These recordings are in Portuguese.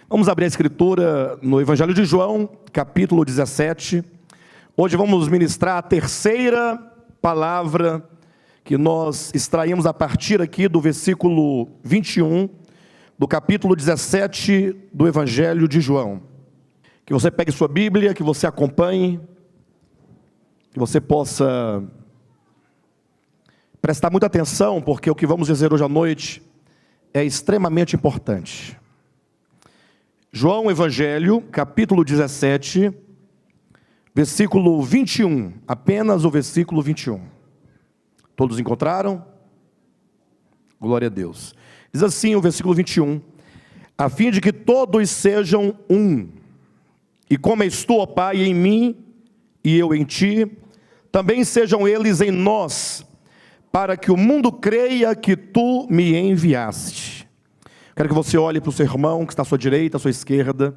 Vamos abrir a escritura no Evangelho de João, capítulo 17. Hoje vamos ministrar a terceira palavra que nós extraímos a partir aqui do versículo 21, do capítulo 17 do Evangelho de João. Que você pegue sua Bíblia, que você acompanhe, que você possa prestar muita atenção, porque o que vamos dizer hoje à noite é extremamente importante. João Evangelho, capítulo 17, versículo 21, apenas o versículo 21. Todos encontraram? Glória a Deus. Diz assim o versículo 21, a fim de que todos sejam um, e como és tu, ó Pai, em mim, e eu em ti, também sejam eles em nós, para que o mundo creia que tu me enviaste. Quero que você olhe para o seu irmão que está à sua direita, à sua esquerda,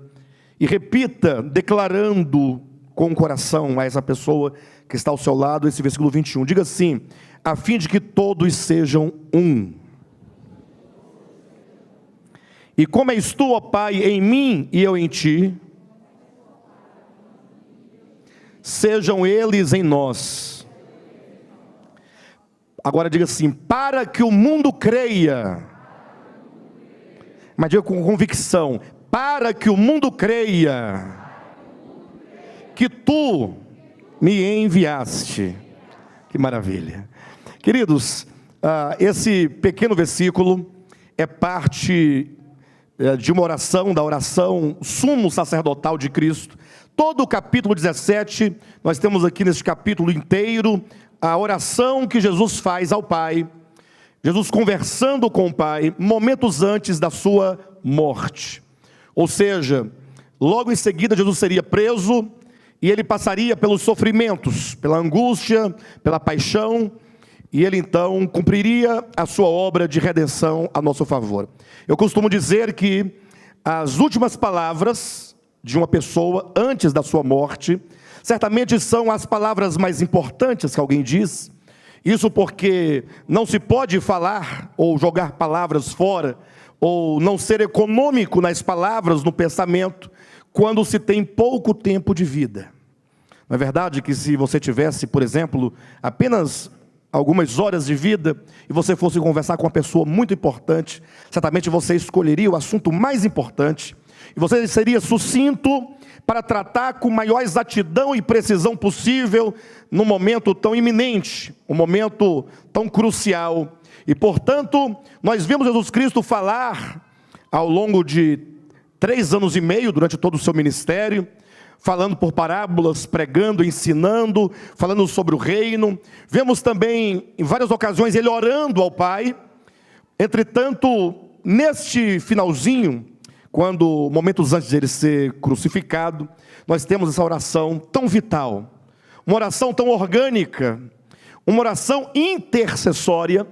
e repita, declarando com o coração a essa pessoa que está ao seu lado, esse versículo 21. Diga assim, a fim de que todos sejam um. E como és tu, ó Pai, em mim e eu em ti, sejam eles em nós. Agora diga assim, para que o mundo creia, mas diga com convicção, para que o mundo creia que tu me enviaste. Que maravilha. Queridos, esse pequeno versículo é parte de uma oração, da oração sumo sacerdotal de Cristo. Todo o capítulo 17, nós temos aqui nesse capítulo inteiro, a oração que Jesus faz ao Pai, Jesus conversando com o Pai, momentos antes da sua morte. Ou seja, logo em seguida Jesus seria preso, e ele passaria pelos sofrimentos, pela angústia, pela paixão, e ele então cumpriria a sua obra de redenção a nosso favor. Eu costumo dizer que as últimas palavras de uma pessoa antes da sua morte, certamente são as palavras mais importantes que alguém diz. Isso porque não se pode falar ou jogar palavras fora, ou não ser econômico nas palavras, no pensamento, quando se tem pouco tempo de vida. Não é verdade que se você tivesse, por exemplo, apenas algumas horas de vida, e você fosse conversar com uma pessoa muito importante, certamente você escolheria o assunto mais importante, e você seria sucinto para tratar com maior exatidão e precisão possível, num momento tão iminente, um momento tão crucial. E portanto, nós vemos Jesus Cristo falar, ao longo de 3 anos e meio, durante todo o seu ministério, falando por parábolas, pregando, ensinando, falando sobre o reino. Vemos também, em várias ocasiões, ele orando ao Pai. Entretanto, neste finalzinho, quando, momentos antes de ele ser crucificado, nós temos essa oração tão vital, uma oração tão orgânica, uma oração intercessória,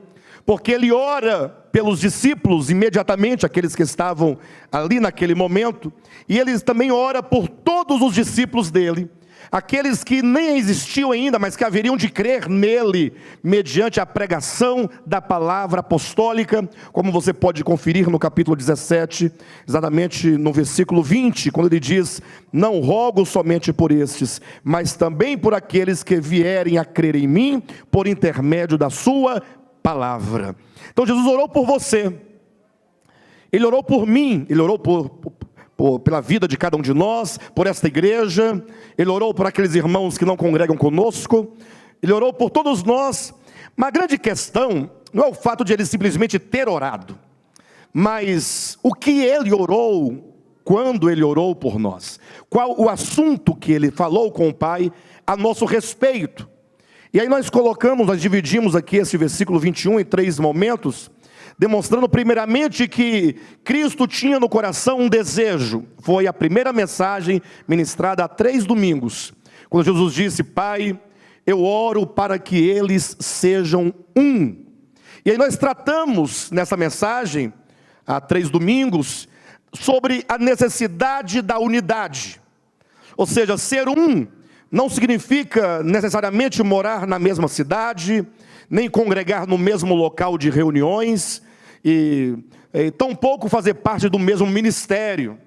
porque ele ora pelos discípulos imediatamente, aqueles que estavam ali naquele momento, e ele também ora por todos os discípulos dele, aqueles que nem existiam ainda, mas que haveriam de crer nele, mediante a pregação da palavra apostólica, como você pode conferir no capítulo 17, exatamente no versículo 20, quando ele diz, não rogo somente por estes, mas também por aqueles que vierem a crer em mim, por intermédio da sua palavra. Então Jesus orou por você, ele orou por mim, ele orou pela vida de cada um de nós, por esta igreja, ele orou por aqueles irmãos que não congregam conosco, ele orou por todos nós. Uma grande questão não é o fato de ele simplesmente ter orado, mas o que ele orou, quando ele orou por nós, qual o assunto que ele falou com o Pai a nosso respeito. E aí nós dividimos aqui esse versículo 21 em 3 momentos, demonstrando primeiramente que Cristo tinha no coração um desejo. Foi a primeira mensagem ministrada há 3 domingos, quando Jesus disse, Pai, eu oro para que eles sejam um. E aí nós tratamos nessa mensagem, há 3 domingos, sobre a necessidade da unidade. Ou seja, ser um não significa necessariamente morar na mesma cidade, nem congregar no mesmo local de reuniões, e tampouco fazer parte do mesmo ministério.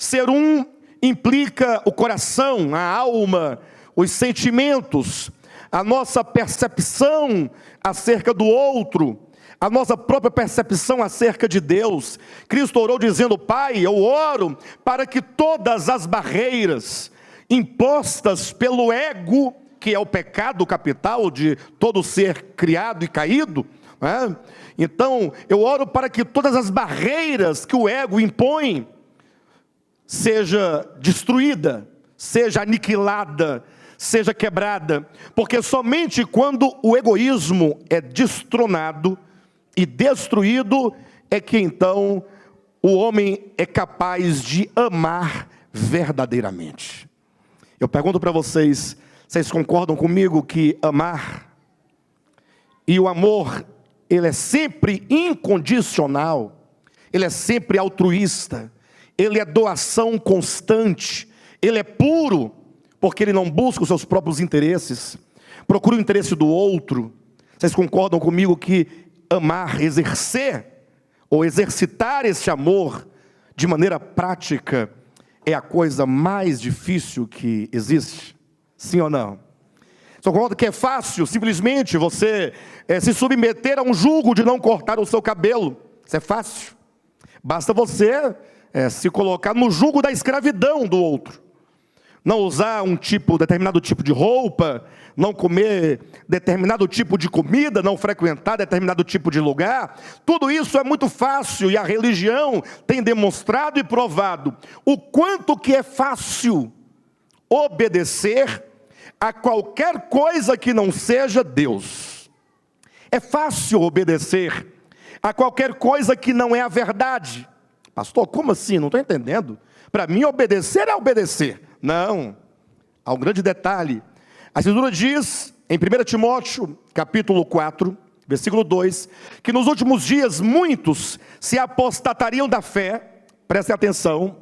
Ser um implica o coração, a alma, os sentimentos, a nossa percepção acerca do outro, a nossa própria percepção acerca de Deus. Cristo orou dizendo: Pai, eu oro para que todas as barreiras impostas pelo ego, que é o pecado capital de todo ser criado e caído, né? Então eu oro para que todas as barreiras que o ego impõe seja destruída, seja aniquilada, seja quebrada, porque somente quando o egoísmo é destronado e destruído, é que então o homem é capaz de amar verdadeiramente. Eu pergunto para vocês, vocês concordam comigo que amar, e o amor, ele é sempre incondicional, ele é sempre altruísta, ele é doação constante, ele é puro, porque ele não busca os seus próprios interesses, procura o interesse do outro. Vocês concordam comigo que amar, exercer ou exercitar esse amor de maneira prática é a coisa mais difícil que existe? Sim ou não? Só concordo que é fácil simplesmente você se submeter a um jugo de não cortar o seu cabelo. Isso é fácil. Basta você se colocar no jugo da escravidão do outro. Não usar determinado tipo de roupa, não comer determinado tipo de comida, não frequentar determinado tipo de lugar. Tudo isso é muito fácil, e a religião tem demonstrado e provado o quanto que é fácil obedecer a qualquer coisa que não seja Deus. É fácil obedecer a qualquer coisa que não é a verdade. Pastor, como assim? Não estou entendendo. Para mim, obedecer é obedecer. Não, há um grande detalhe. A Escritura diz, em 1 Timóteo, capítulo 4, versículo 2, que nos últimos dias muitos se apostatariam da fé, prestem atenção,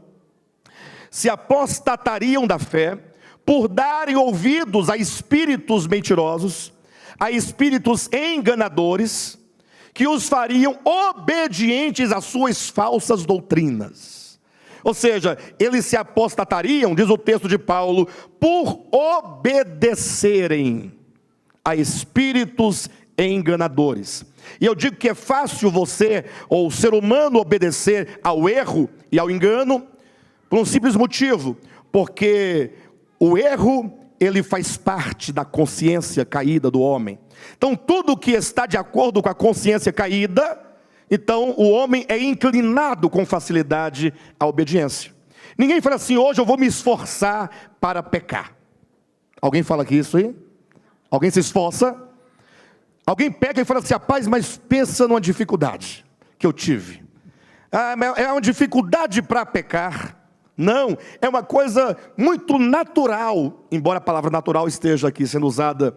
se apostatariam da fé, por darem ouvidos a espíritos mentirosos, a espíritos enganadores, que os fariam obedientes às suas falsas doutrinas. Ou seja, eles se apostatariam, diz o texto de Paulo, por obedecerem a espíritos enganadores. E eu digo que é fácil você, ou o ser humano, obedecer ao erro e ao engano, por um simples motivo, porque o erro, ele faz parte da consciência caída do homem. Então tudo que está de acordo com a consciência caída, então o homem é inclinado com facilidade à obediência. Ninguém fala assim: hoje eu vou me esforçar para pecar. Alguém fala aqui isso aí? Alguém se esforça? Alguém pega e fala assim: rapaz, mas pensa numa dificuldade que eu tive. É uma dificuldade para pecar. Não, é uma coisa muito natural, embora a palavra natural esteja aqui sendo usada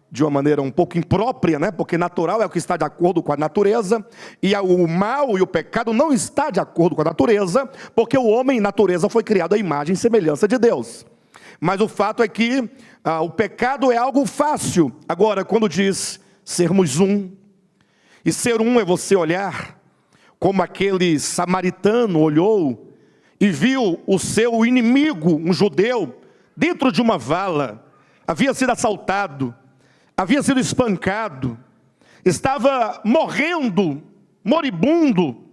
de uma maneira um pouco imprópria, né? Porque natural é o que está de acordo com a natureza, e o mal e o pecado não está de acordo com a natureza, porque o homem, natureza, foi criado à imagem e semelhança de Deus. Mas o fato é que o pecado é algo fácil. Agora, quando diz sermos um, e ser um é você olhar como aquele samaritano olhou e viu o seu inimigo, um judeu, dentro de uma vala, havia sido assaltado, havia sido espancado, estava morrendo, moribundo,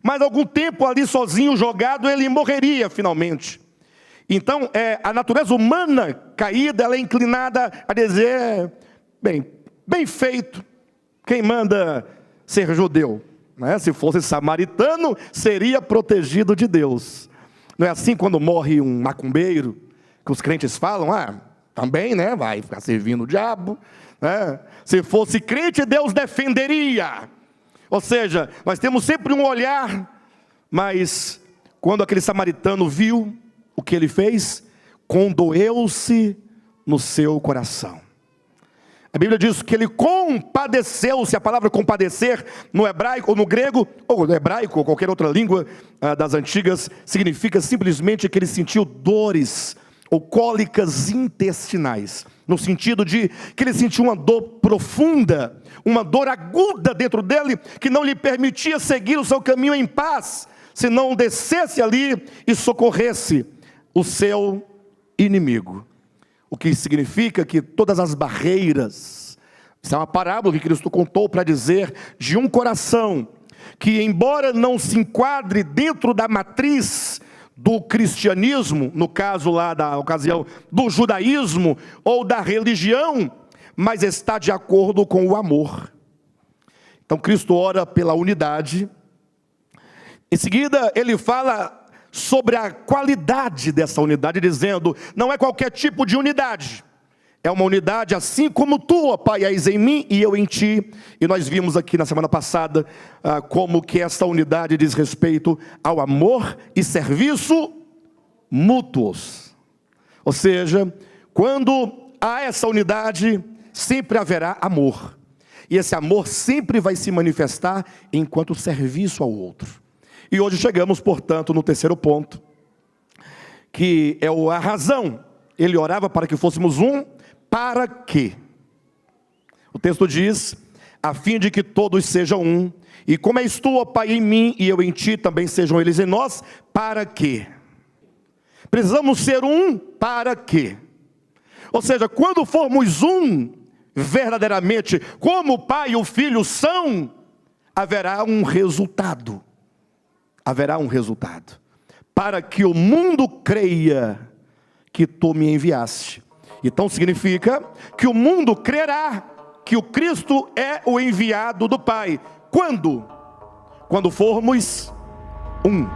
mas algum tempo ali sozinho, jogado, ele morreria finalmente. Então, a natureza humana caída, ela é inclinada a dizer: bem feito, quem manda ser judeu? Né? Se fosse samaritano, seria protegido de Deus. Não é assim quando morre um macumbeiro, que os crentes falam: também, né, vai ficar servindo o diabo, né? Se fosse crente, Deus defenderia. Ou seja, nós temos sempre um olhar, mas quando aquele samaritano viu o que ele fez, condoeu-se no seu coração. A Bíblia diz que ele compadeceu-se. A palavra compadecer no hebraico ou no grego, ou no hebraico ou qualquer outra língua das antigas, significa simplesmente que ele sentiu dores ou cólicas intestinais, no sentido de que ele sentiu uma dor profunda, uma dor aguda dentro dele, que não lhe permitia seguir o seu caminho em paz, se não descesse ali e socorresse o seu inimigo. O que significa que todas as barreiras, isso é uma parábola que Cristo contou para dizer de um coração que, embora não se enquadre dentro da matriz do cristianismo, no caso lá da ocasião do judaísmo ou da religião, mas está de acordo com o amor. Então Cristo ora pela unidade. Em seguida ele fala sobre a qualidade dessa unidade, dizendo, não é qualquer tipo de unidade, é uma unidade assim como tu, ó Pai, és em mim e eu em ti. E nós vimos aqui na semana passada como que essa unidade diz respeito ao amor e serviço mútuos. Ou seja, quando há essa unidade, sempre haverá amor. E esse amor sempre vai se manifestar enquanto serviço ao outro. E hoje chegamos, portanto, no terceiro ponto, que é a razão. Ele orava para que fôssemos um, para quê? O texto diz, a fim de que todos sejam um, e como és tu, ó Pai, em mim, e eu em ti, também sejam eles em nós, para quê? Precisamos ser um, para quê? Ou seja, quando formos um, verdadeiramente, como o Pai e o Filho são, haverá um resultado. Haverá um resultado, para que o mundo creia que tu me enviaste. Então significa que o mundo crerá que o Cristo é o enviado do Pai. Quando? Quando formos um.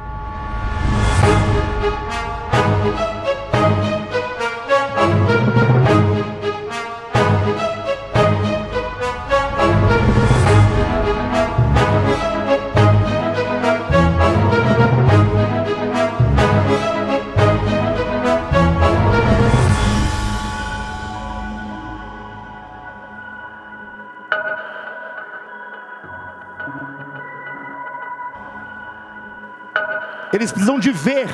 Eles precisam de ver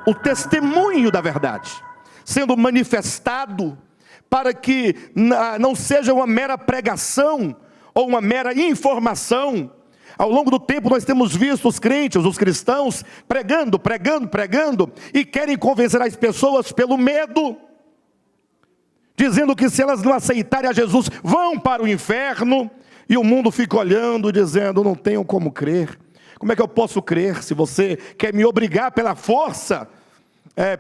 o testemunho da verdade sendo manifestado, para que não seja uma mera pregação ou uma mera informação. Ao longo do tempo nós temos visto os crentes, os cristãos, pregando, e querem convencer as pessoas pelo medo, dizendo que se elas não aceitarem a Jesus, vão para o inferno, e o mundo fica olhando, dizendo, não tenho como crer. Como é que eu posso crer se você quer me obrigar pela força,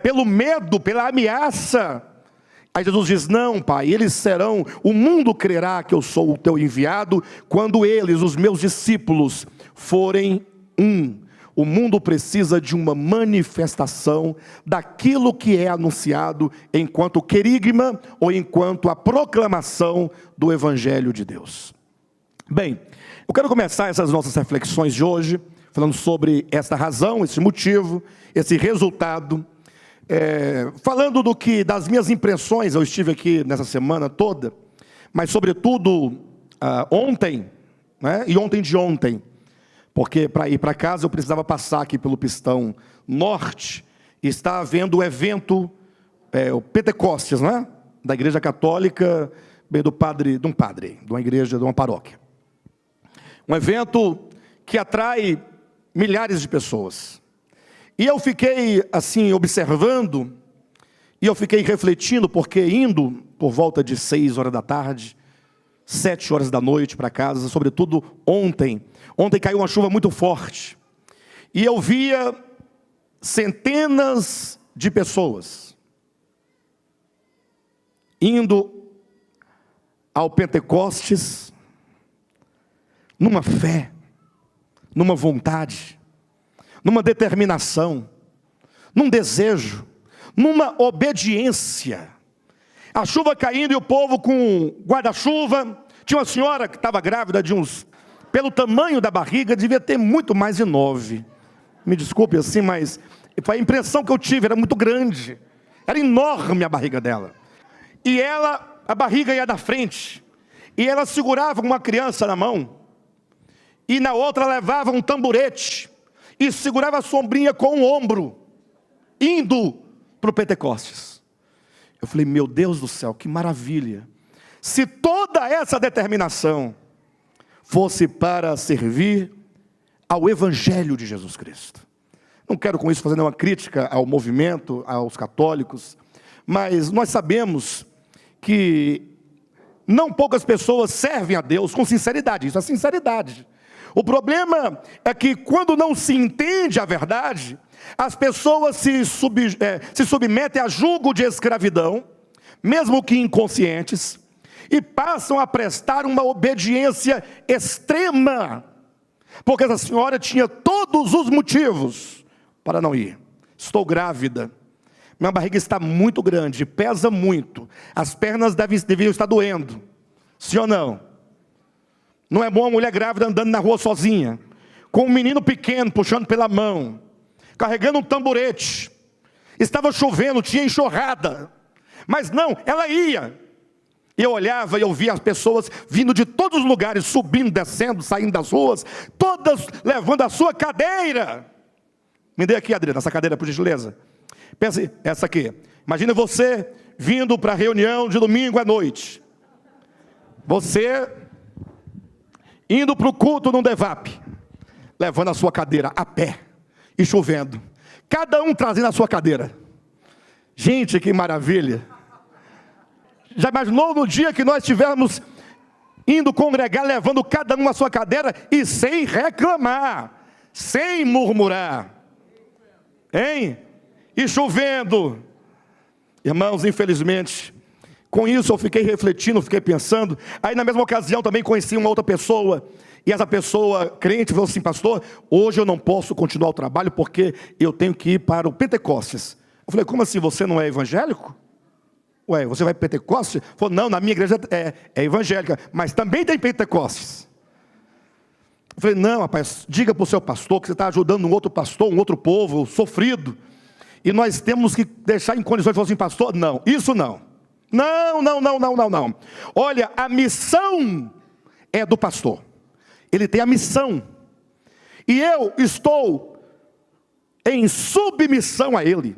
pelo medo, pela ameaça? Aí Jesus diz, não, Pai, eles serão, o mundo crerá que eu sou o teu enviado, quando eles, os meus discípulos, forem um. O mundo precisa de uma manifestação daquilo que é anunciado enquanto querigma ou enquanto a proclamação do Evangelho de Deus. Bem, eu quero começar essas nossas reflexões de hoje, falando sobre esta razão, esse motivo, esse resultado, falando das minhas impressões. Eu estive aqui nessa semana toda, mas sobretudo ontem, né, e ontem de ontem, porque para ir para casa eu precisava passar aqui pelo Pistão Norte, e está havendo o evento, o Pentecostes, né, da Igreja Católica, bem de uma igreja, de uma paróquia. Um evento que atrai milhares de pessoas. E eu fiquei assim observando, e eu fiquei refletindo, porque indo por volta de 6 horas da tarde, 7 horas da noite para casa, sobretudo ontem caiu uma chuva muito forte, e eu via centenas de pessoas indo ao Pentecostes, numa fé, numa vontade, numa determinação, num desejo, numa obediência. A chuva caindo e o povo com guarda-chuva. Tinha uma senhora que estava grávida pelo tamanho da barriga, devia ter muito mais de 9. Me desculpe assim, mas foi a impressão que eu tive, era muito grande. Era enorme a barriga dela. E a barriga ia da frente, e ela segurava uma criança na mão, e na outra levava um tamborete, e segurava a sombrinha com o ombro, indo para o Pentecostes. Eu falei, meu Deus do céu, que maravilha! Se toda essa determinação fosse para servir ao Evangelho de Jesus Cristo. Não quero com isso fazer nenhuma crítica ao movimento, aos católicos, mas nós sabemos que não poucas pessoas servem a Deus com sinceridade, isso é sinceridade. O problema é que quando não se entende a verdade, as pessoas se submetem a julgo de escravidão, mesmo que inconscientes, e passam a prestar uma obediência extrema, porque essa senhora tinha todos os motivos para não ir. Estou grávida, minha barriga está muito grande, pesa muito, as pernas deviam estar doendo, sim ou não? Não é bom a mulher grávida andando na rua sozinha, com um menino pequeno puxando pela mão, carregando um tamborete, estava chovendo, tinha enxurrada, mas não, ela ia. Eu olhava e eu via as pessoas vindo de todos os lugares, subindo, descendo, saindo das ruas, todas levando a sua cadeira. Me dê aqui, Adriana, essa cadeira, por gentileza. Pense, essa aqui. Imagina você vindo para a reunião de domingo à noite. Você indo para o culto num DEVAP, levando a sua cadeira a pé e chovendo. Cada um trazendo a sua cadeira. Gente, que maravilha. Já imaginou no dia que nós estivermos indo congregar, levando cada um a sua cadeira e sem reclamar, sem murmurar, hein? E chovendo. Irmãos, infelizmente, com isso eu fiquei refletindo, fiquei pensando. Aí na mesma ocasião também conheci uma outra pessoa, e essa pessoa crente falou assim: pastor, hoje eu não posso continuar o trabalho porque eu tenho que ir para o Pentecostes. Eu falei: como assim, você não é evangélico? Ué, você vai para Pentecostes? Falou: não, na minha igreja é evangélica, mas também tem Pentecostes. Eu falei: não, rapaz, diga para o seu pastor que você está ajudando um outro pastor, um outro povo sofrido, e nós temos que deixar em condições de falar assim: pastor, não, isso não. Não. Olha, a missão é do pastor. Ele tem a missão. E eu estou em submissão a ele.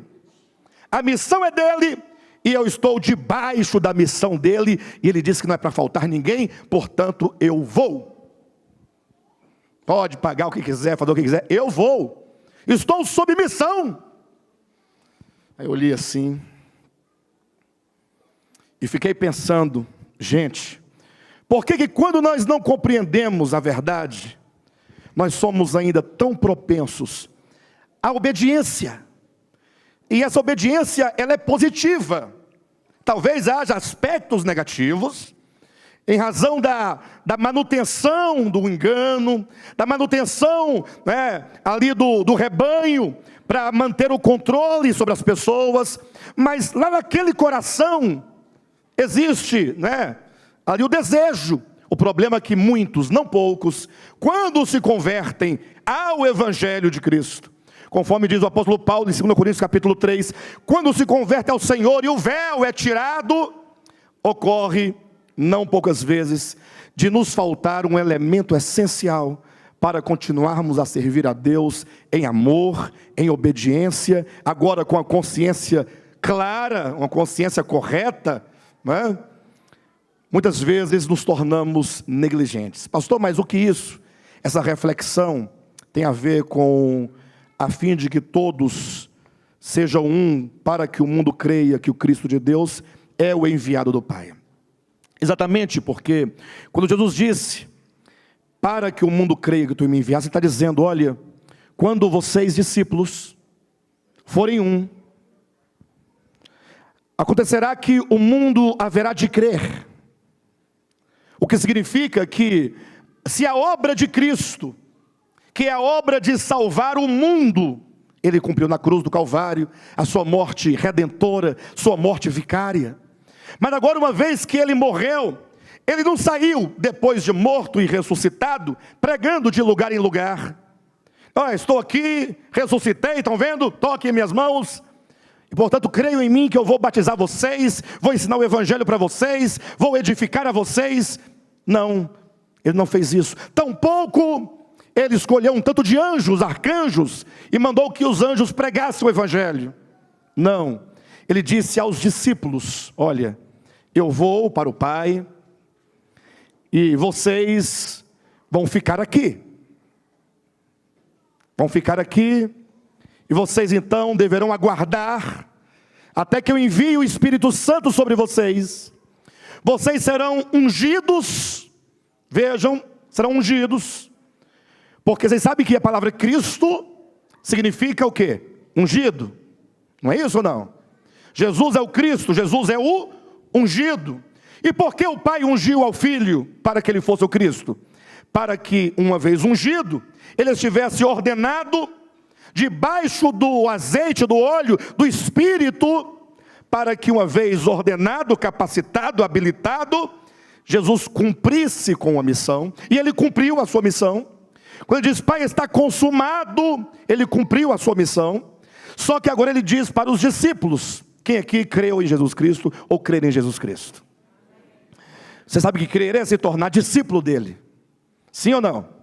A missão é dele e eu estou debaixo da missão dele. E ele disse que não é para faltar ninguém, portanto eu vou. Pode pagar o que quiser, fazer o que quiser, eu vou. Estou sob missão. Aí eu olhei assim e fiquei pensando: gente, por que quando nós não compreendemos a verdade, nós somos ainda tão propensos à obediência? E essa obediência, ela é positiva. Talvez haja aspectos negativos, em razão da manutenção do engano, da manutenção, né, ali do rebanho, para manter o controle sobre as pessoas. Mas lá naquele coração existe, né, ali o desejo. O problema é que muitos, não poucos, quando se convertem ao Evangelho de Cristo, conforme diz o apóstolo Paulo em 2 Coríntios capítulo 3, quando se converte ao Senhor e o véu é tirado, ocorre, não poucas vezes, de nos faltar um elemento essencial para continuarmos a servir a Deus em amor, em obediência, agora com a consciência clara, uma consciência correta, né? Muitas vezes nos tornamos negligentes. Pastor, mas o que isso, essa reflexão tem a ver com a fim de que todos sejam um, para que o mundo creia que o Cristo de Deus é o enviado do Pai? Exatamente porque quando Jesus disse, para que o mundo creia que tu me enviaste, ele está dizendo: olha, quando vocês discípulos forem um, acontecerá que o mundo haverá de crer. O que significa que se a obra de Cristo, que é a obra de salvar o mundo, ele cumpriu na cruz do Calvário, a sua morte redentora, sua morte vicária. Mas agora, uma vez que ele morreu, ele não saiu, depois de morto e ressuscitado, pregando de lugar em lugar. Estou aqui, ressuscitei, estão vendo? Toquem minhas mãos. E portanto, creio em mim que eu vou batizar vocês, vou ensinar o evangelho para vocês, vou edificar a vocês. Não, ele não fez isso. Tampouco ele escolheu um tanto de anjos, arcanjos, e mandou que os anjos pregassem o evangelho. Não, ele disse aos discípulos: olha, eu vou para o Pai, e vocês vão ficar aqui. Vão ficar aqui, E vocês então deverão aguardar até que eu envie o Espírito Santo sobre vocês. Vocês serão ungidos, vejam, serão ungidos, porque vocês sabem que a palavra Cristo significa o quê? Ungido, não é isso ou não? Jesus é o Cristo, Jesus é o ungido. E por que o Pai ungiu ao Filho para que ele fosse o Cristo? Para que, uma vez ungido, ele estivesse ordenado debaixo do azeite, do óleo, do Espírito, para que uma vez ordenado, capacitado, habilitado, Jesus cumprisse com a missão. E ele cumpriu a sua missão. Quando ele diz, Pai, está consumado, ele cumpriu a sua missão. Só que agora ele diz para os discípulos, quem aqui creu em Jesus Cristo ou crer em Jesus Cristo? Você sabe que crer é se tornar discípulo dele, sim ou não?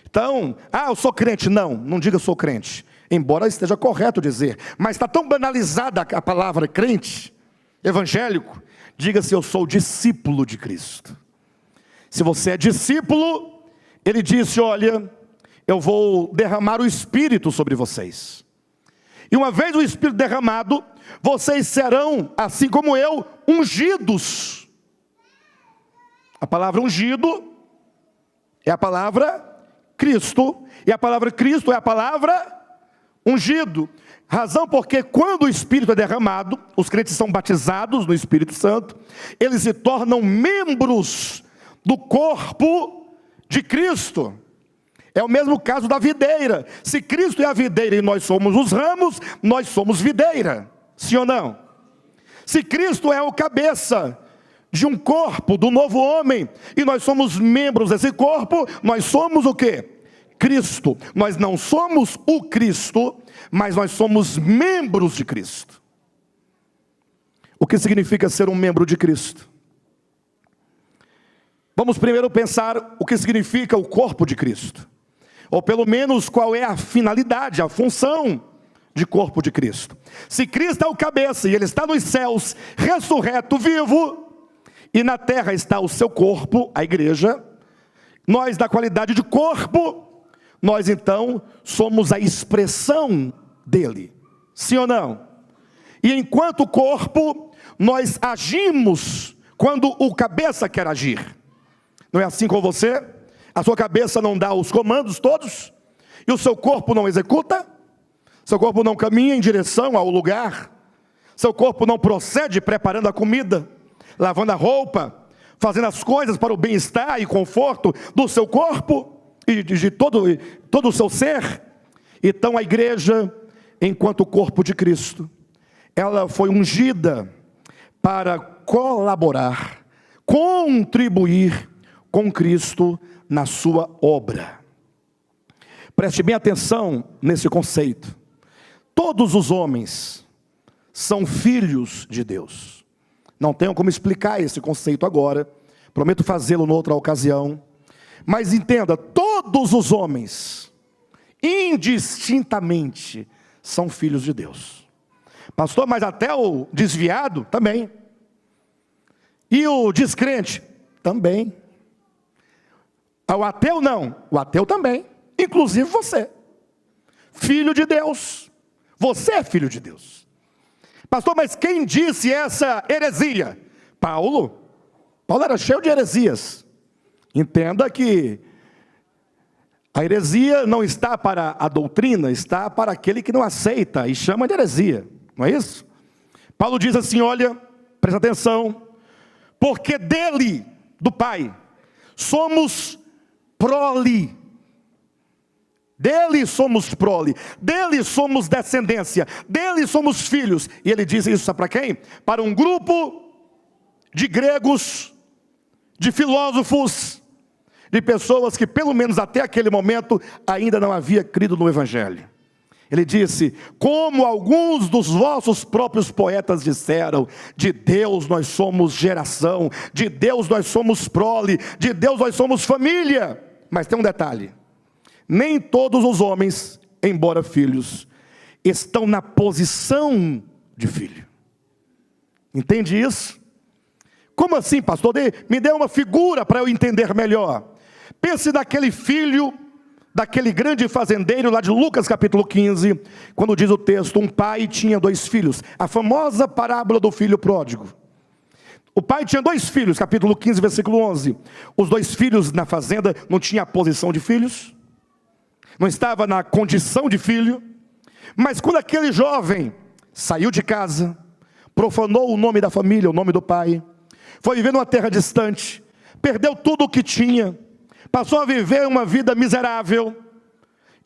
Então, eu sou crente. Não diga sou crente, embora esteja correto dizer, mas está tão banalizada a palavra crente, evangélico. Diga-se, eu sou discípulo de Cristo. Se você é discípulo, ele disse, olha, eu vou derramar o Espírito sobre vocês. E uma vez o Espírito derramado, vocês serão, assim como eu, ungidos. A palavra ungido é a palavra Cristo, e a palavra Cristo é a palavra ungido. Razão porque quando o Espírito é derramado, os crentes são batizados no Espírito Santo, eles se tornam membros do corpo de Cristo. É o mesmo caso da videira. Se Cristo é a videira e nós somos os ramos, nós somos videira, sim ou não? Se Cristo é o cabeça de um corpo, do novo homem, e nós somos membros desse corpo, nós somos o quê? Cristo. Nós não somos o Cristo, mas nós somos membros de Cristo. O que significa ser um membro de Cristo? Vamos primeiro pensar o que significa o corpo de Cristo, ou pelo menos qual é a finalidade, a função de corpo de Cristo. Se Cristo é o cabeça e ele está nos céus, ressurreto, vivo, e na terra está o seu corpo, a igreja, nós da qualidade de corpo, nós então somos a expressão dele, sim ou não? E enquanto corpo, nós agimos quando o cabeça quer agir. Não é assim com você? A sua cabeça não dá os comandos todos, e o seu corpo não executa, seu corpo não caminha em direção ao lugar, seu corpo não procede preparando a comida, lavando a roupa, fazendo as coisas para o bem-estar e conforto do seu corpo e de todo o seu ser. Então a igreja, enquanto corpo de Cristo, ela foi ungida para colaborar, contribuir com Cristo na sua obra. Preste bem atenção nesse conceito. Todos os homens são filhos de Deus. Não tenho como explicar esse conceito agora, prometo fazê-lo noutra ocasião. Mas entenda, todos os homens, indistintamente, são filhos de Deus. Pastor, mas até o desviado? Também. E o descrente? Também. O ateu não, o ateu também, inclusive você. Filho de Deus, você é filho de Deus. Pastor, mas quem disse essa heresia? Paulo era cheio de heresias. Entenda que a heresia não está para a doutrina, está para aquele que não aceita e chama de heresia, não é isso? Paulo diz assim, olha, presta atenção, porque dele, do Pai, somos prole, dele somos prole, dele somos descendência, dele somos filhos. E ele diz isso para quem? Para um grupo de gregos, de filósofos, de pessoas que pelo menos até aquele momento ainda não havia crido no Evangelho. Ele disse, como alguns dos vossos próprios poetas disseram, de Deus nós somos geração, de Deus nós somos prole, de Deus nós somos família. Mas tem um detalhe, nem todos os homens, embora filhos, estão na posição de filho. Entende isso? Como assim, pastor? Me dê uma figura para eu entender melhor. Pense naquele filho daquele grande fazendeiro lá de Lucas capítulo 15, quando diz o texto: um pai tinha 2 filhos, a famosa parábola do filho pródigo. O pai tinha 2 filhos, capítulo 15, versículo 11. Os 2 filhos na fazenda não tinham a posição de filhos, não estava na condição de filho, mas quando aquele jovem saiu de casa, profanou o nome da família, o nome do pai, foi viver numa terra distante, perdeu tudo o que tinha, passou a viver uma vida miserável,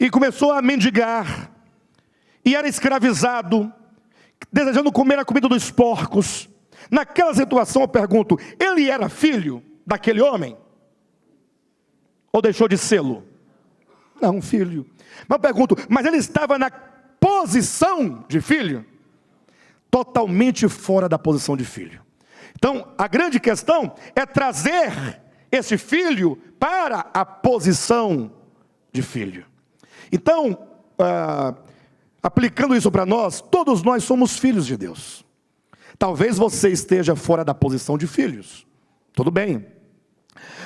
e começou a mendigar, e era escravizado, desejando comer a comida dos porcos. Naquela situação eu pergunto, ele era filho daquele homem? Ou deixou de sê-lo? Não, filho. Mas eu pergunto, mas ele estava na posição de filho? Totalmente fora da posição de filho. Então, a grande questão é trazer esse filho para a posição de filho. Então, aplicando isso para nós, todos nós somos filhos de Deus. Talvez você esteja fora da posição de filhos, tudo bem.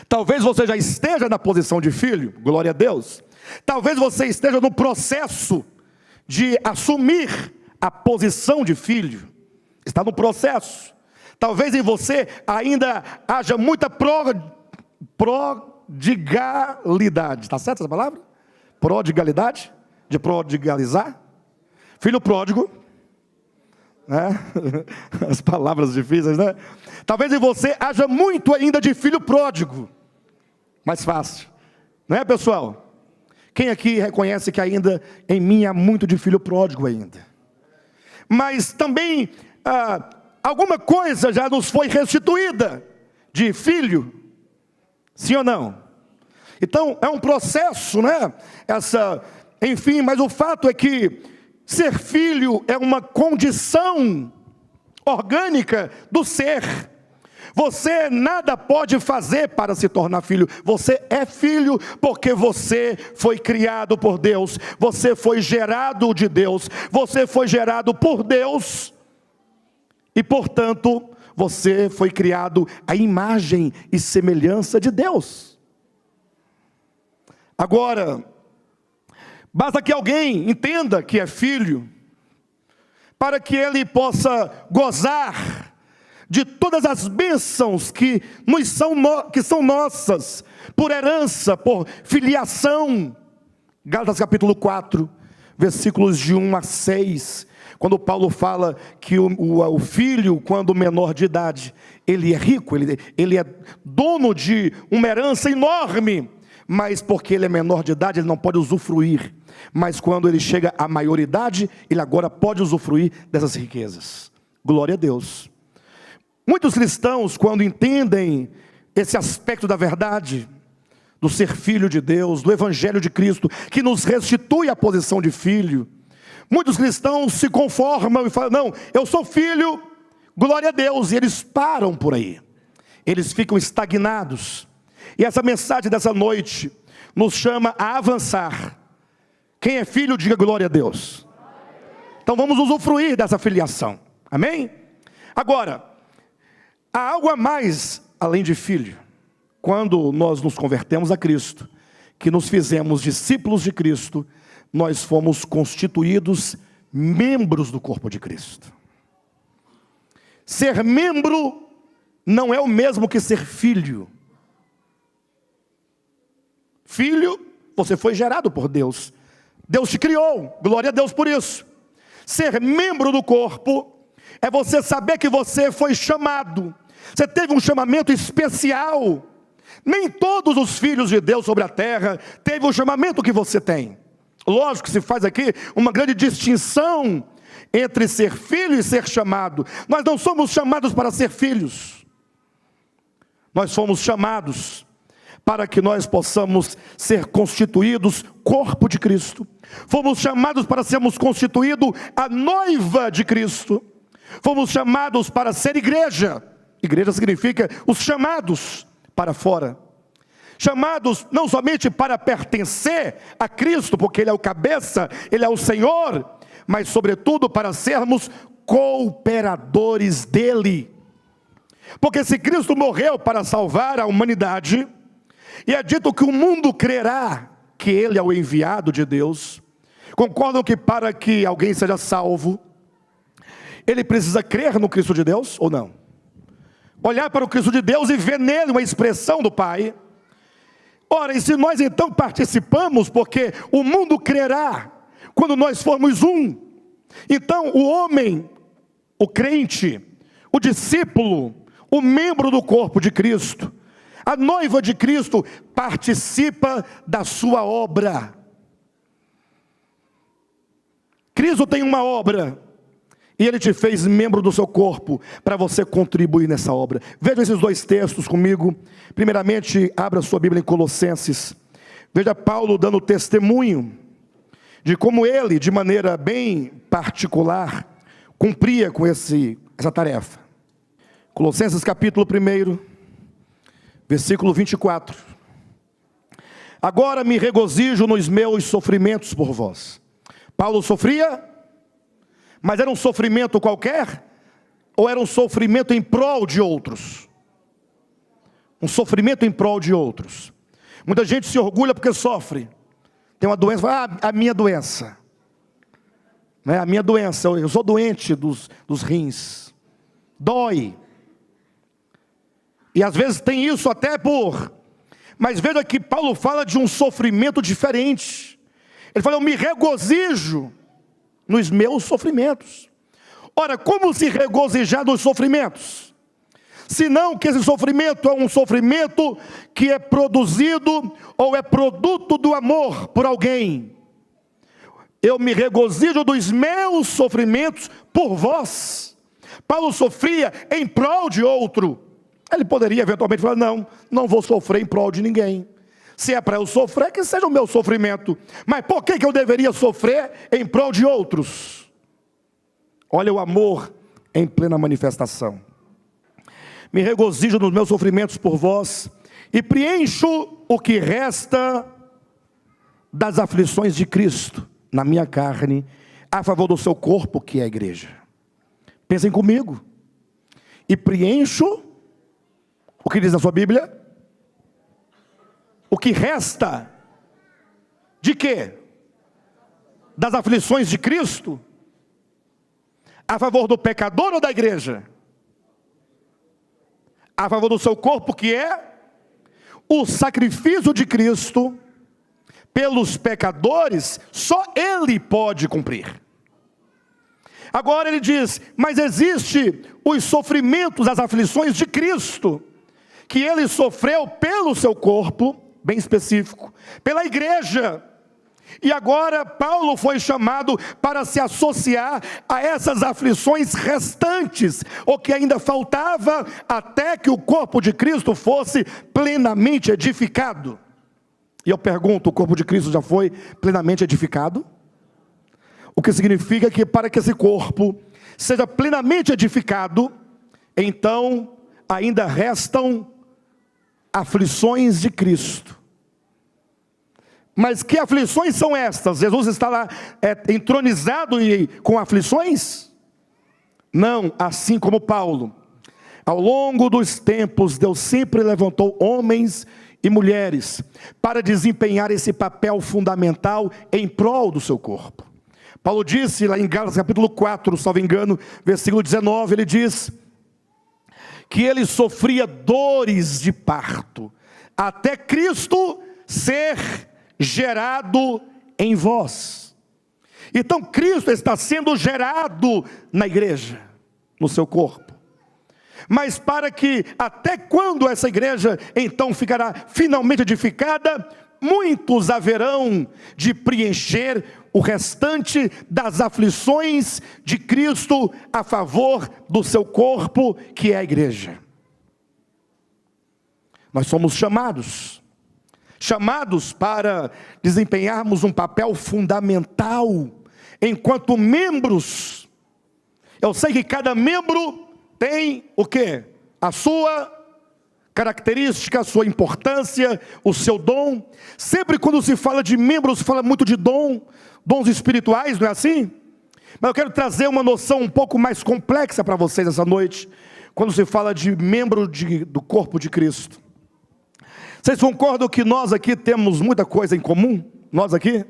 Talvez você já esteja na posição de filho, glória a Deus. Talvez você esteja no processo de assumir a posição de filho, está no processo. Talvez em você ainda haja muita prodigalidade, está certa essa palavra? Prodigalidade, de prodigalizar. Filho pródigo, né? As palavras difíceis, né? Talvez em você haja muito ainda de filho pródigo. Mais fácil, não é, pessoal? Quem aqui reconhece que ainda em mim há muito de filho pródigo ainda? Mas também alguma coisa já nos foi restituída de filho, sim ou não? Então é um processo, né? Enfim, mas o fato é que ser filho é uma condição orgânica do ser. Você nada pode fazer para se tornar filho. Você é filho porque você foi criado por Deus. Você foi gerado de Deus. Você foi gerado por Deus. E portanto, você foi criado à imagem e semelhança de Deus. Agora, basta que alguém entenda que é filho, para que ele possa gozar de todas as bênçãos que são nossas, por herança, por filiação. Gálatas capítulo 4, versículos de 1 a 6, quando Paulo fala que o filho, quando menor de idade, ele é rico, ele é dono de uma herança enorme, mas porque ele é menor de idade, ele não pode usufruir. Mas quando ele chega à maioridade, ele agora pode usufruir dessas riquezas. Glória a Deus. Muitos cristãos, quando entendem esse aspecto da verdade, do ser filho de Deus, do Evangelho de Cristo, que nos restitui a posição de filho, muitos cristãos se conformam e falam: não, eu sou filho, glória a Deus, e eles param por aí, eles ficam estagnados. E essa mensagem dessa noite nos chama a avançar. Quem é filho, diga glória a Deus. Então vamos usufruir dessa filiação, amém? Agora, há algo a mais além de filho. Quando nós nos convertemos a Cristo, que nos fizemos discípulos de Cristo, nós fomos constituídos membros do corpo de Cristo. Ser membro não é o mesmo que ser filho. Filho, você foi gerado por Deus. Deus te criou, glória a Deus por isso. Ser membro do corpo é você saber que você foi chamado. Você teve um chamamento especial. Nem todos os filhos de Deus sobre a terra teve o chamamento que você tem. Lógico que se faz aqui uma grande distinção entre ser filho e ser chamado. Nós não somos chamados para ser filhos. Nós fomos chamados para que nós possamos ser constituídos corpo de Cristo. Fomos chamados para sermos constituídos a noiva de Cristo. Fomos chamados para ser igreja. Igreja significa os chamados para fora. Chamados não somente para pertencer a Cristo, porque Ele é o cabeça, Ele é o Senhor, mas sobretudo para sermos cooperadores dEle. Porque se Cristo morreu para salvar a humanidade, e é dito que o mundo crerá que Ele é o enviado de Deus? Concordam que para que alguém seja salvo, ele precisa crer no Cristo de Deus ou não? Olhar para o Cristo de Deus e ver nele uma expressão do Pai. Ora, e se nós então participamos, porque o mundo crerá quando nós formos um. Então o homem, o crente, o discípulo, o membro do corpo de Cristo, a noiva de Cristo, participa da sua obra. Cristo tem uma obra, e Ele te fez membro do seu corpo, para você contribuir nessa obra. Veja esses dois textos comigo. Primeiramente, abra sua Bíblia em Colossenses. Veja Paulo dando testemunho de como ele, de maneira bem particular, cumpria com essa tarefa. Colossenses capítulo 1, versículo 24. Agora me regozijo nos meus sofrimentos por vós. Paulo sofria, mas era um sofrimento qualquer? Ou era um sofrimento em prol de outros? Um sofrimento em prol de outros. Muita gente se orgulha porque sofre. Tem uma doença, fala, a minha doença. Né? A minha doença, eu sou doente dos rins. Dói. E às vezes tem isso até por... Mas veja que Paulo fala de um sofrimento diferente. Ele fala, eu me regozijo nos meus sofrimentos. Ora, como se regozijar nos sofrimentos? Senão que esse sofrimento é um sofrimento que é produzido ou é produto do amor por alguém. Eu me regozijo dos meus sofrimentos por vós. Paulo sofria em prol de outro. Ele poderia eventualmente falar, não vou sofrer em prol de ninguém. Se é para eu sofrer, que seja o meu sofrimento. Mas por que eu deveria sofrer em prol de outros? Olha o amor em plena manifestação. Me regozijo nos meus sofrimentos por vós, e preencho o que resta das aflições de Cristo na minha carne, a favor do seu corpo, que é a igreja. Pensem comigo. E preencho, o que diz a sua Bíblia? O que resta de quê? Das aflições de Cristo? A favor do pecador ou da igreja? A favor do seu corpo, que é o sacrifício de Cristo pelos pecadores, só Ele pode cumprir. Agora ele diz, mas existe os sofrimentos, as aflições de Cristo, que Ele sofreu pelo seu corpo, bem específico, pela igreja. E agora Paulo foi chamado para se associar a essas aflições restantes, o que ainda faltava até que o corpo de Cristo fosse plenamente edificado. E eu pergunto, o corpo de Cristo já foi plenamente edificado? O que significa que para que esse corpo seja plenamente edificado, então ainda restam aflições de Cristo. Mas que aflições são estas? Jesus está lá entronizado e com aflições? Não, assim como Paulo. Ao longo dos tempos, Deus sempre levantou homens e mulheres para desempenhar esse papel fundamental em prol do seu corpo. Paulo disse lá em Gálatas capítulo 4, salvo engano, versículo 19, ele diz que ele sofria dores de parto, até Cristo ser gerado em vós. Então Cristo está sendo gerado na igreja, no seu corpo. Mas para que, até quando essa igreja então ficará finalmente edificada, muitos haverão de preencher o restante das aflições de Cristo a favor do seu corpo, que é a igreja. Nós somos chamados para desempenharmos um papel fundamental enquanto membros. Eu sei que cada membro tem o quê? A sua característica, a sua importância, o seu dom. Sempre quando se fala de membros, se fala muito de dons espirituais, não é assim? Mas eu quero trazer uma noção um pouco mais complexa para vocês essa noite, quando se fala de membro do corpo de Cristo. Vocês concordam que nós aqui temos muita coisa em comum? Nós aqui?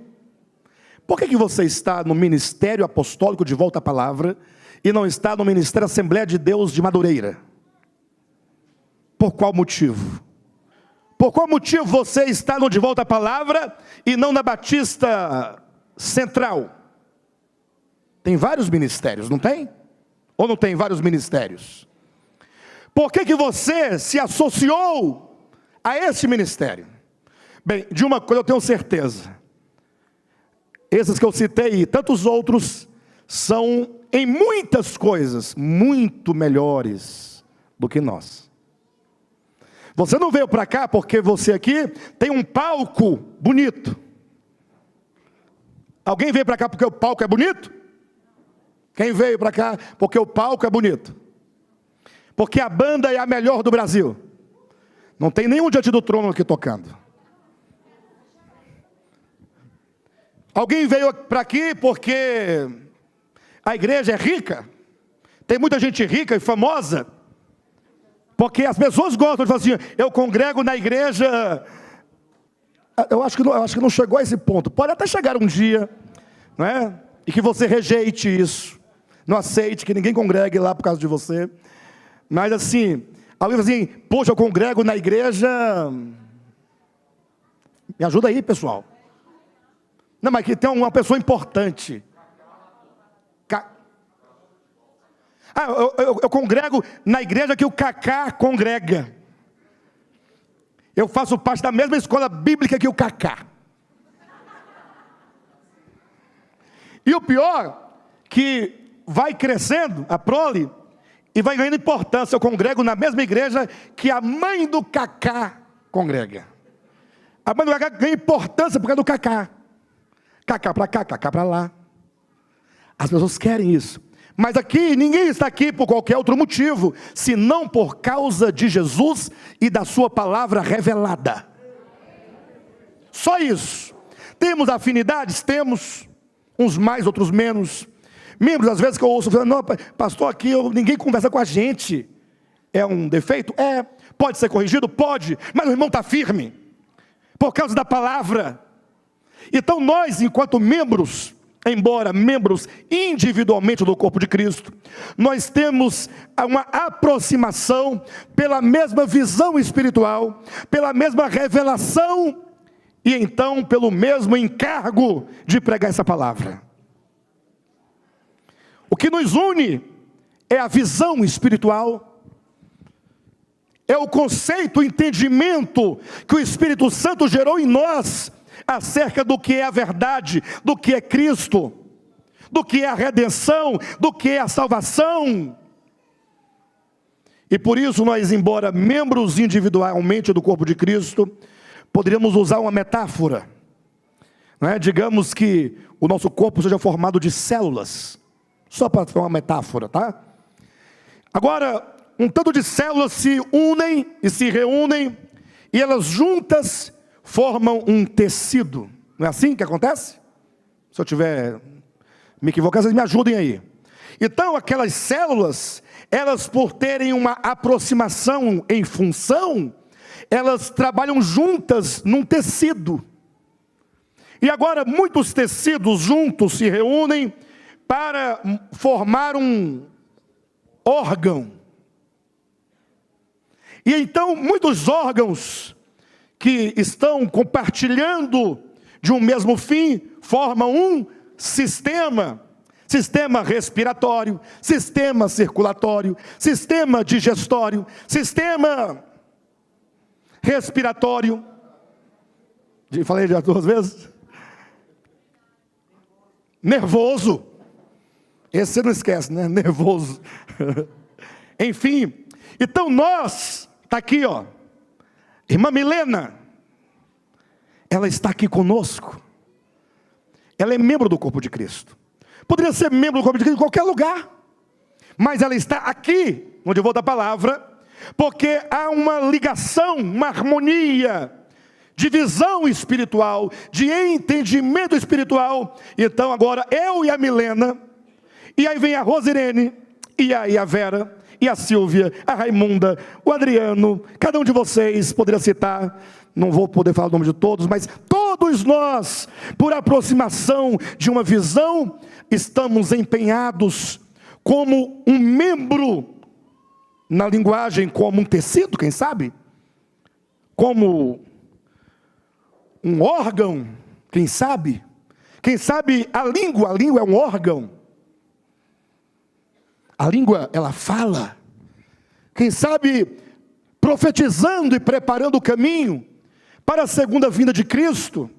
Por que você está no ministério apostólico de Volta à Palavra e não está no ministério Assembleia de Deus de Madureira? Por qual motivo? Por qual motivo você está no de Volta à Palavra e não na Batista Central? Tem vários ministérios, não tem? Ou não tem vários ministérios? Por que você se associou a esse ministério? Bem, de uma coisa eu tenho certeza. Esses que eu citei e tantos outros são em muitas coisas muito melhores do que nós. Você não veio para cá porque você aqui tem um palco bonito. Alguém veio para cá porque o palco é bonito? Quem veio para cá porque o palco é bonito? Porque a banda é a melhor do Brasil. Não tem nenhum diante do trono aqui tocando. Alguém veio para aqui porque a igreja é rica? Tem muita gente rica e famosa? Porque as pessoas gostam de falar assim, eu congrego na igreja. Eu acho que não chegou a esse ponto. Pode até chegar um dia, não é? E que você rejeite isso. Não aceite que ninguém congregue lá por causa de você. Mas assim, alguém fala assim, poxa, eu congrego na igreja. Me ajuda aí, pessoal. Não, mas aqui tem uma pessoa importante. Eu congrego na igreja que o Cacá congrega. Eu faço parte da mesma escola bíblica que o Cacá. E o pior, que vai crescendo a prole e vai ganhando importância. Eu congrego na mesma igreja que a mãe do Cacá congrega. A mãe do Cacá ganha importância por causa do Cacá. Cacá para cá, Cacá para lá. As pessoas querem isso. Mas aqui, ninguém está aqui por qualquer outro motivo, senão por causa de Jesus e da sua palavra revelada. Só isso. Temos afinidades? Temos. Uns mais, outros menos. Membros, às vezes que eu ouço, falando, não, pastor, aqui ninguém conversa com a gente. É um defeito? É. Pode ser corrigido? Pode. Mas o irmão está firme. Por causa da palavra. Então nós, enquanto membros, embora membros individualmente do corpo de Cristo, nós temos uma aproximação pela mesma visão espiritual, pela mesma revelação e então pelo mesmo encargo de pregar essa palavra. O que nos une é a visão espiritual, é o conceito, o entendimento que o Espírito Santo gerou em nós acerca do que é a verdade, do que é Cristo, do que é a redenção, do que é a salvação. E por isso nós, embora membros individualmente do corpo de Cristo, poderíamos usar uma metáfora, não é? Digamos que o nosso corpo seja formado de células, só para fazer uma metáfora, tá? Agora, um tanto de células se unem e se reúnem, e elas juntas formam um tecido. Não é assim que acontece? Se eu tiver me equivocado, vocês me ajudem aí. Então aquelas células, elas por terem uma aproximação em função, elas trabalham juntas num tecido. E agora muitos tecidos juntos se reúnem para formar um órgão. E então muitos órgãos que estão compartilhando de um mesmo fim, formam um sistema. Sistema respiratório, sistema circulatório, sistema digestório, sistema respiratório. Falei já 2 vezes? Nervoso. Esse você não esquece, né? Nervoso. Enfim, então nós, está aqui, ó. Irmã Milena, ela está aqui conosco. Ela é membro do corpo de Cristo. Poderia ser membro do corpo de Cristo em qualquer lugar. Mas ela está aqui, onde eu vou dar a palavra, porque há uma ligação, uma harmonia, de visão espiritual, de entendimento espiritual. Então agora eu e a Milena, e aí vem a Rosirene, e aí a Vera, e a Silvia, a Raimunda, o Adriano, cada um de vocês poderia citar, não vou poder falar o nome de todos, mas todos nós, por aproximação de uma visão, estamos empenhados como um membro, na linguagem, como um tecido, quem sabe? Como um órgão, quem sabe? Quem sabe a língua é um órgão. A língua, ela fala. Quem sabe profetizando e preparando o caminho para a segunda vinda de Cristo.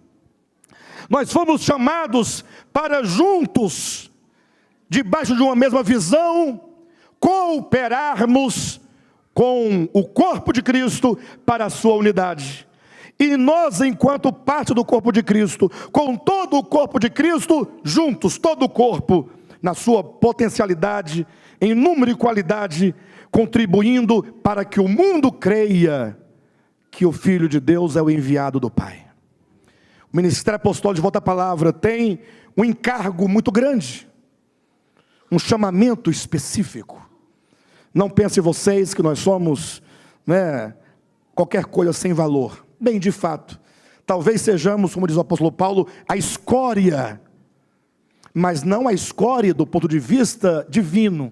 Nós fomos chamados para juntos, debaixo de uma mesma visão, cooperarmos com o corpo de Cristo para a sua unidade. E nós, enquanto parte do corpo de Cristo, com todo o corpo de Cristo, juntos, todo o corpo, na sua potencialidade, em número e qualidade, contribuindo para que o mundo creia que o Filho de Deus é o enviado do Pai. O Ministério Apostólico de Volta à Palavra tem um encargo muito grande, um chamamento específico. Não pensem vocês que nós somos, qualquer coisa sem valor. Bem, de fato, talvez sejamos, como diz o apóstolo Paulo, a escória, mas não a escória do ponto de vista divino.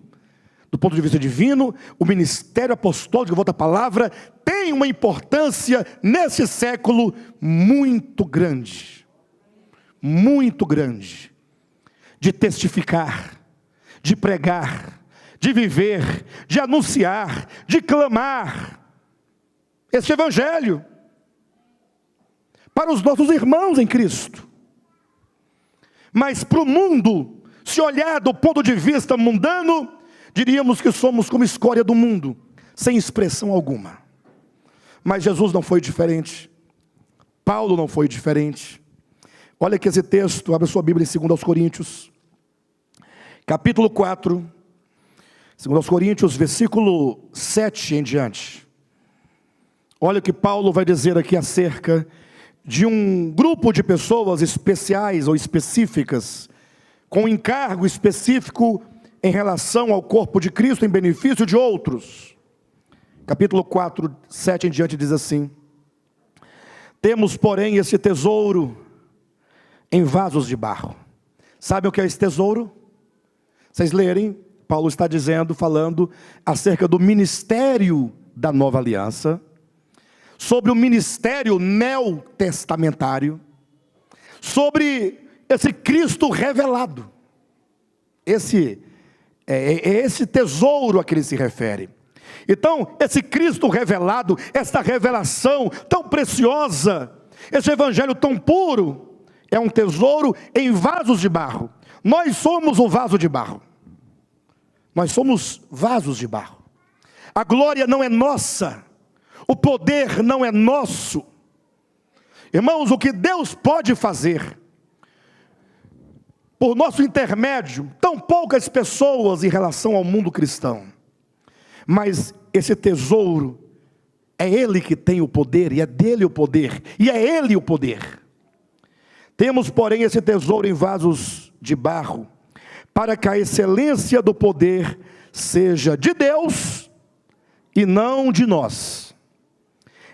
Do ponto de vista divino, o Ministério Apostólico de Volta à Palavra tem uma importância nesse século muito grande, de testificar, de pregar, de viver, de anunciar, de clamar este Evangelho para os nossos irmãos em Cristo. Mas para o mundo, se olhar do ponto de vista mundano, diríamos que somos como escória do mundo, sem expressão alguma. Mas Jesus não foi diferente, Paulo não foi diferente. Olha aqui esse texto, abre a sua Bíblia em 2 Coríntios, capítulo 4, 2 Coríntios, versículo 7 em diante. Olha o que Paulo vai dizer aqui acerca de um grupo de pessoas especiais ou específicas, com encargo específico em relação ao corpo de Cristo, em benefício de outros. Capítulo 4, 7 em diante diz assim: temos, porém, esse tesouro em vasos de barro. Sabem o que é esse tesouro? Vocês lerem, Paulo está dizendo, falando acerca do ministério da nova aliança, sobre o ministério neotestamentário, sobre esse Cristo revelado. Esse tesouro a que ele se refere. Então, esse Cristo revelado, esta revelação tão preciosa, esse evangelho tão puro, é um tesouro em vasos de barro. Nós somos o vaso de barro. Nós somos vasos de barro. A glória não é nossa, o poder não é nosso. Irmãos, o que Deus pode fazer por nosso intermédio, tão poucas pessoas em relação ao mundo cristão, mas esse tesouro, é Ele que tem o poder, e é dele o poder, e é Ele o poder. Temos, porém, esse tesouro em vasos de barro, para que a excelência do poder seja de Deus, e não de nós.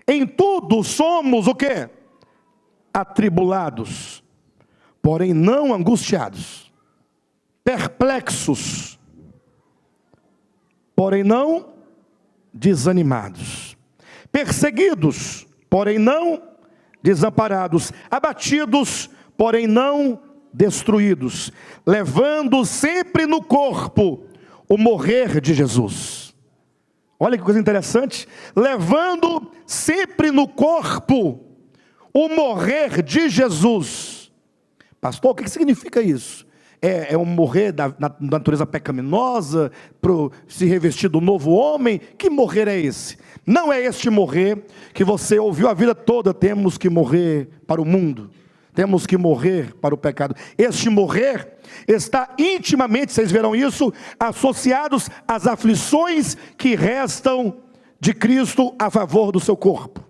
Em tudo somos o quê? Atribulados, porém não angustiados, perplexos, porém não desanimados, perseguidos, porém não desamparados, abatidos, porém não destruídos, levando sempre no corpo o morrer de Jesus. Olha que coisa interessante, levando sempre no corpo o morrer de Jesus. Pastor, o que significa isso? É um morrer da natureza pecaminosa, para se revestir do novo homem? Que morrer é esse? Não é este morrer que você ouviu a vida toda, temos que morrer para o mundo, temos que morrer para o pecado. Este morrer está intimamente, vocês verão isso, associados às aflições que restam de Cristo a favor do seu corpo.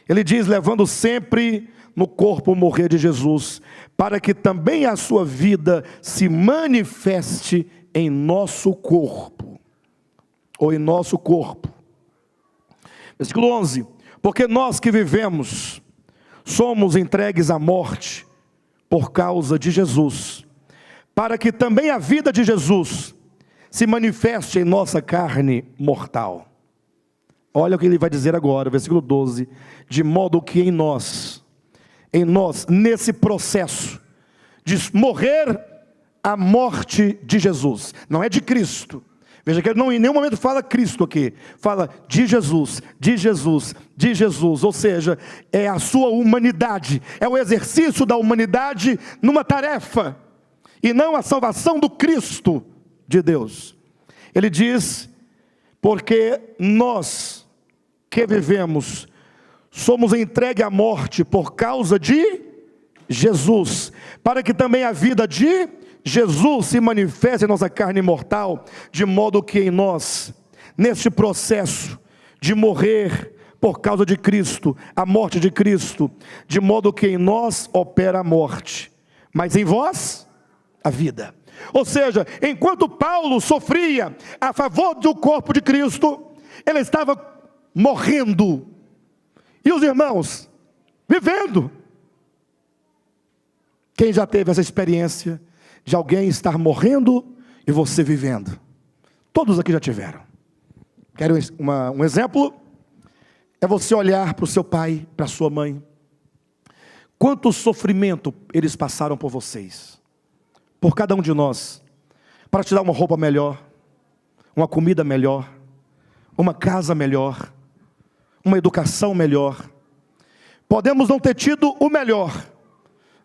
Ele diz, levando sempre no corpo o morrer de Jesus, para que também a sua vida se manifeste em nosso corpo, ou em nosso corpo. Versículo 11, Porque nós que vivemos, somos entregues à morte por causa de Jesus, para que também a vida de Jesus se manifeste em nossa carne mortal. Olha o que ele vai dizer agora, versículo 12. De modo que em nós, nesse processo de morrer a morte de Jesus, não é de Cristo. Veja que ele não em nenhum momento fala Cristo aqui, fala de Jesus, de Jesus, de Jesus. Ou seja, é a sua humanidade, é o exercício da humanidade numa tarefa, e não a salvação do Cristo de Deus. Ele diz, porque nós que vivemos, somos entregues à morte por causa de Jesus, para que também a vida de Jesus se manifesta em nossa carne mortal, de modo que em nós, neste processo de morrer por causa de Cristo, a morte de Cristo, de modo que em nós opera a morte, mas em vós a vida. Ou seja, enquanto Paulo sofria a favor do corpo de Cristo, ele estava morrendo, e os irmãos vivendo. Quem já teve essa experiência de alguém estar morrendo e você vivendo? Todos aqui já tiveram. Quero um exemplo? É você olhar para o seu pai, para a sua mãe. Quanto sofrimento eles passaram por vocês, por cada um de nós, para te dar uma roupa melhor, uma comida melhor, uma casa melhor, uma educação melhor. Podemos não ter tido o melhor,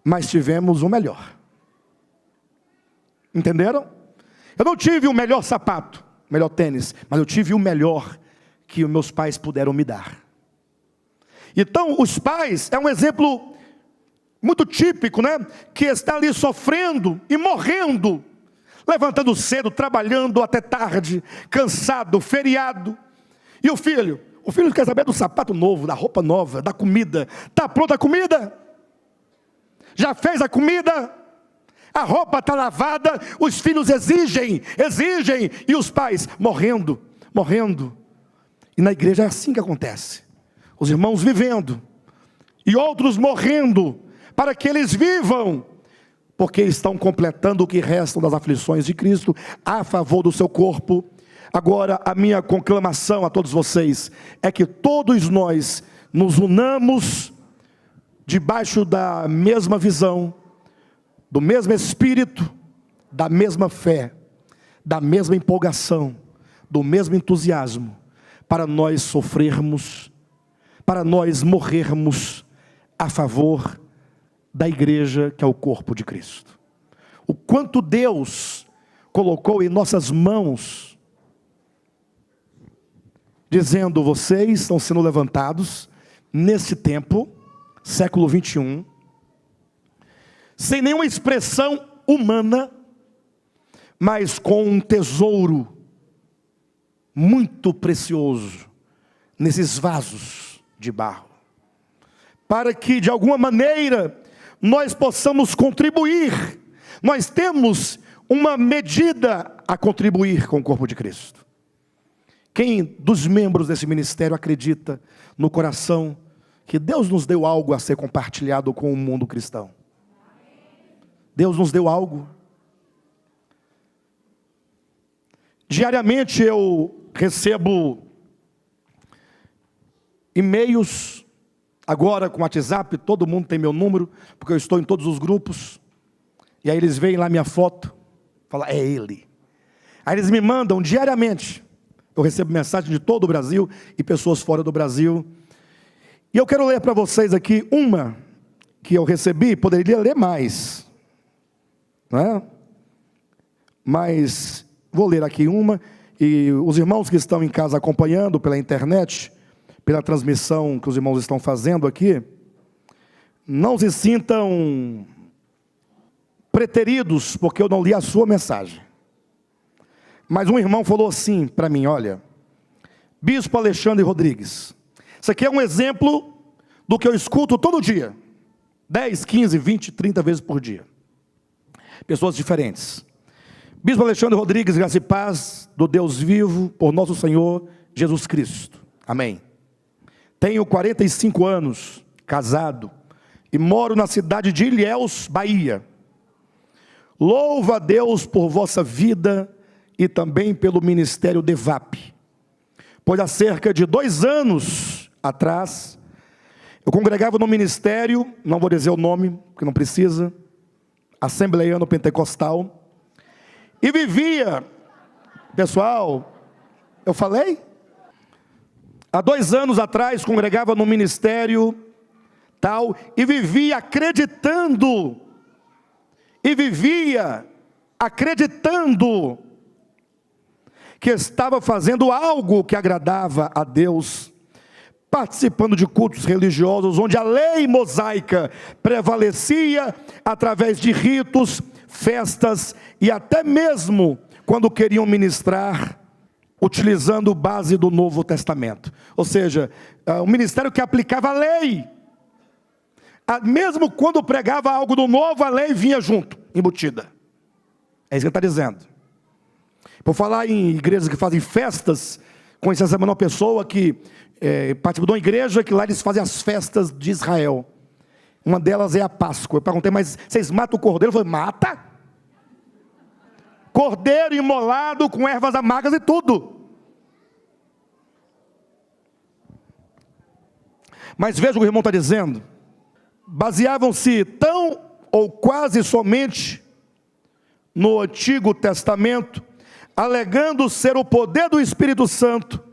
mas tivemos o melhor. Entenderam? Eu não tive o melhor sapato, o melhor tênis, mas eu tive o melhor que os meus pais puderam me dar. Então, os pais é um exemplo muito típico, né? Que está ali sofrendo e morrendo, levantando cedo, trabalhando até tarde, cansado, feriado. E o filho quer saber do sapato novo, da roupa nova, da comida. Está pronta a comida? Já fez a comida? A roupa está lavada? Os filhos exigem, e os pais morrendo. E na igreja é assim que acontece. Os irmãos vivendo, e outros morrendo, para que eles vivam, porque estão completando o que restam das aflições de Cristo, a favor do seu corpo. Agora, a minha conclamação a todos vocês, é que todos nós nos unamos, debaixo da mesma visão, do mesmo espírito, da mesma fé, da mesma empolgação, do mesmo entusiasmo, para nós sofrermos, para nós morrermos a favor da igreja, que é o corpo de Cristo. O quanto Deus colocou em nossas mãos, dizendo: vocês estão sendo levantados nesse tempo, século 21, sem nenhuma expressão humana, mas com um tesouro muito precioso nesses vasos de barro, para que de alguma maneira nós possamos contribuir. Nós temos uma medida a contribuir com o corpo de Cristo. Quem dos membros desse ministério acredita no coração que Deus nos deu algo a ser compartilhado com o mundo cristão? Deus nos deu algo. Diariamente eu recebo e-mails, agora com o WhatsApp, todo mundo tem meu número, porque eu estou em todos os grupos, e aí eles veem lá minha foto, falam: é ele. Aí eles me mandam diariamente, eu recebo mensagem de todo o Brasil, e pessoas fora do Brasil, e eu quero ler para vocês aqui uma, que eu recebi, poderia ler mais, não é? Mas vou ler aqui uma, e os irmãos que estão em casa acompanhando pela internet, pela transmissão que os irmãos estão fazendo aqui, não se sintam preteridos, porque eu não li a sua mensagem. Mas um irmão falou assim para mim: olha, Bispo Alexandre Rodrigues, isso aqui é um exemplo do que eu escuto todo dia, 10, 15, 20, 30 vezes por dia, pessoas diferentes. Bispo Alexandre Rodrigues, graça e paz do Deus vivo, por nosso Senhor Jesus Cristo, amém. Tenho 45 anos, casado, e moro na cidade de Ilhéus, Bahia. Louvo a Deus por vossa vida e também pelo ministério DEVAP. Pois há cerca de 2 anos atrás, eu congregava no ministério, não vou dizer o nome, porque não precisa, Assembleiano Pentecostal, e vivia, pessoal, eu falei? Há 2 anos atrás, congregava no ministério tal, e vivia acreditando que estava fazendo algo que agradava a Deus, participando de cultos religiosos, onde a lei mosaica prevalecia através de ritos, festas, e até mesmo quando queriam ministrar, utilizando base do Novo Testamento. Ou seja, o ministério que aplicava a lei. Mesmo quando pregava algo do novo, a lei vinha junto, embutida. É isso que ele está dizendo. Por falar em igrejas que fazem festas, conheci essa menor pessoa que participou de uma igreja que lá eles fazem as festas de Israel. Uma delas é a Páscoa. Eu perguntei, mas vocês matam o cordeiro? Ele falou, mata. Cordeiro imolado com ervas amargas e tudo. Mas veja o que o irmão está dizendo. Baseavam-se tão ou quase somente no Antigo Testamento, alegando ser o poder do Espírito Santo,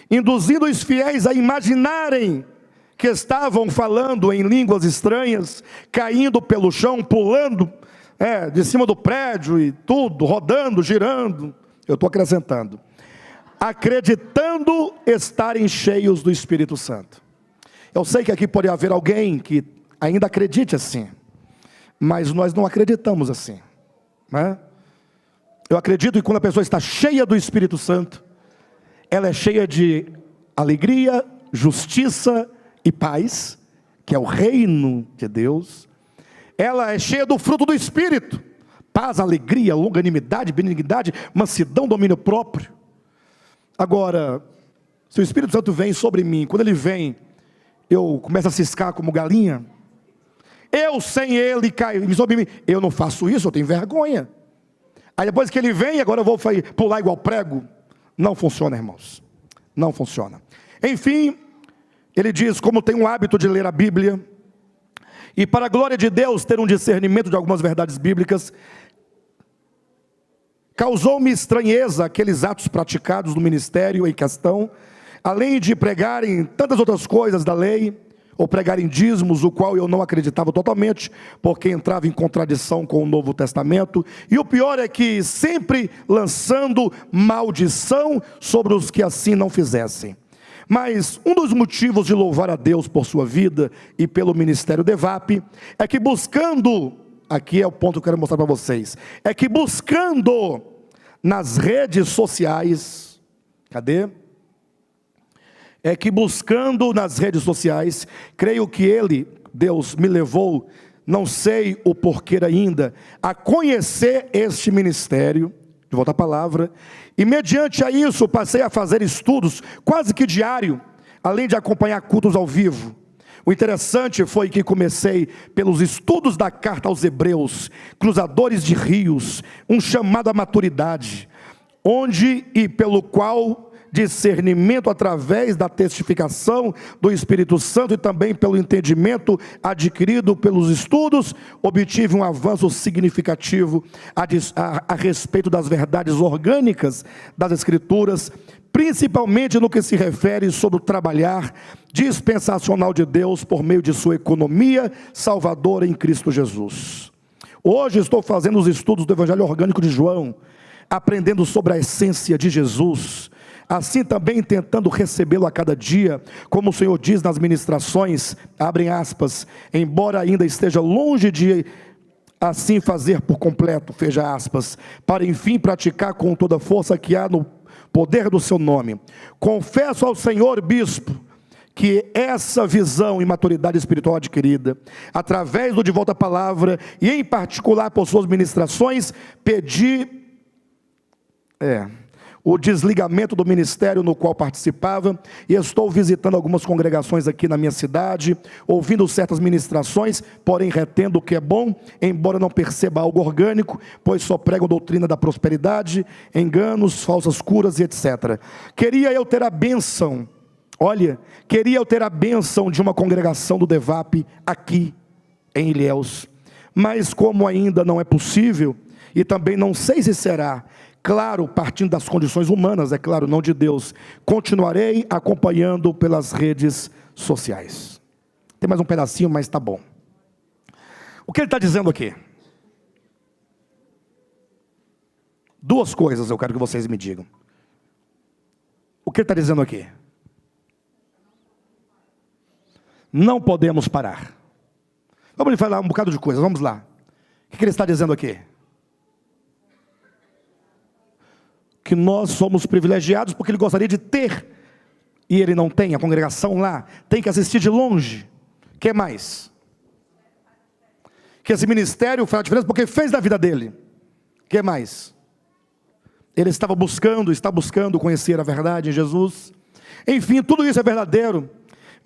induzindo os fiéis a imaginarem que estavam falando em línguas estranhas, caindo pelo chão, pulando de cima do prédio e tudo, rodando, girando. Eu estou acrescentando, acreditando estarem cheios do Espírito Santo. Eu sei que aqui pode haver alguém que ainda acredite assim, mas nós não acreditamos assim, né? Eu acredito que quando a pessoa está cheia do Espírito Santo, ela é cheia de alegria, justiça e paz, que é o reino de Deus. Ela é cheia do fruto do Espírito: paz, alegria, longanimidade, benignidade, mansidão, domínio próprio. Agora, se o Espírito Santo vem sobre mim, quando ele vem, eu começo a ciscar como galinha, eu sem ele caio sobre mim, eu não faço isso, eu tenho vergonha. Aí depois que ele vem, agora eu vou pular igual prego. Não funciona, irmãos, não funciona. Enfim, ele diz, como tem um hábito de ler a Bíblia, e para a glória de Deus ter um discernimento de algumas verdades bíblicas, causou-me estranheza aqueles atos praticados no ministério em questão, além de pregarem tantas outras coisas da lei, ou pregarem dízimos, o qual eu não acreditava totalmente, porque entrava em contradição com o Novo Testamento, e o pior é que sempre lançando maldição sobre os que assim não fizessem. Mas um dos motivos de louvar a Deus por sua vida e pelo ministério DEVAP, é que buscando, aqui é o ponto que eu quero mostrar para vocês, é que buscando nas redes sociais, cadê? É que buscando nas redes sociais, creio que Deus me levou, não sei o porquê ainda, a conhecer este ministério, de volta à palavra, e mediante a isso passei a fazer estudos quase que diário, além de acompanhar cultos ao vivo. O interessante foi que comecei pelos estudos da carta aos Hebreus, cruzadores de rios, um chamado à maturidade, onde e pelo qual discernimento através da testificação do Espírito Santo e também pelo entendimento adquirido pelos estudos, obtive um avanço significativo a respeito das verdades orgânicas das Escrituras, principalmente no que se refere sobre o trabalhar dispensacional de Deus por meio de sua economia salvadora em Cristo Jesus. Hoje estou fazendo os estudos do Evangelho Orgânico de João, aprendendo sobre a essência de Jesus, assim também tentando recebê-lo a cada dia, como o Senhor diz nas ministrações, abrem aspas, embora ainda esteja longe de assim fazer por completo, fecha aspas, para enfim praticar com toda a força que há no poder do seu nome. Confesso ao Senhor bispo, que essa visão e maturidade espiritual adquirida, através do De Volta à Palavra, e em particular por suas ministrações, pedi o desligamento do ministério no qual participava, e estou visitando algumas congregações aqui na minha cidade, ouvindo certas ministrações, porém retendo o que é bom, embora não perceba algo orgânico, pois só pregam doutrina da prosperidade, enganos, falsas curas e etc. Queria eu ter a bênção, queria eu ter a bênção de uma congregação do DEVAP aqui em Ilhéus, mas como ainda não é possível, e também não sei se será, claro, partindo das condições humanas, é claro, não de Deus, continuarei acompanhando pelas redes sociais. Tem mais um pedacinho, mas está bom. O que ele está dizendo aqui? Duas coisas eu quero que vocês me digam. O que ele está dizendo aqui? Não podemos parar. Vamos lhe falar um bocado de coisas, vamos lá. O que ele está dizendo aqui? Que nós somos privilegiados porque ele gostaria de ter, e ele não tem, a congregação lá, tem que assistir de longe. O que mais? Que esse ministério faz a diferença porque fez da vida dele. O que mais? Ele está buscando conhecer a verdade em Jesus. Enfim, tudo isso é verdadeiro,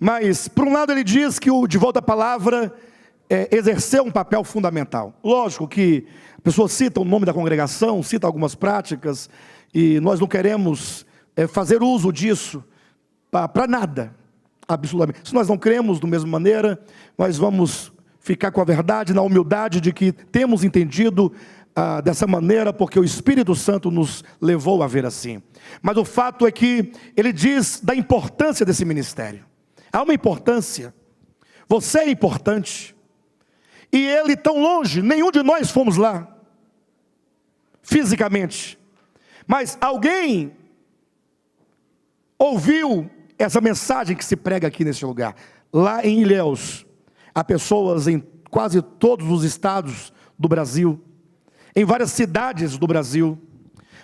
mas por um lado ele diz que o de volta à palavra exerceu um papel fundamental. Lógico que a pessoa cita o nome da congregação, cita algumas práticas, e nós não queremos fazer uso disso para nada, absolutamente. Se nós não cremos da mesma maneira, nós vamos ficar com a verdade, na humildade de que temos entendido dessa maneira, porque o Espírito Santo nos levou a ver assim. Mas o fato é que ele diz da importância desse ministério. Há uma importância, você é importante, e ele tão longe, nenhum de nós fomos lá, fisicamente, mas alguém ouviu essa mensagem que se prega aqui nesse lugar. Lá em Ilhéus, há pessoas em quase todos os estados do Brasil, em várias cidades do Brasil,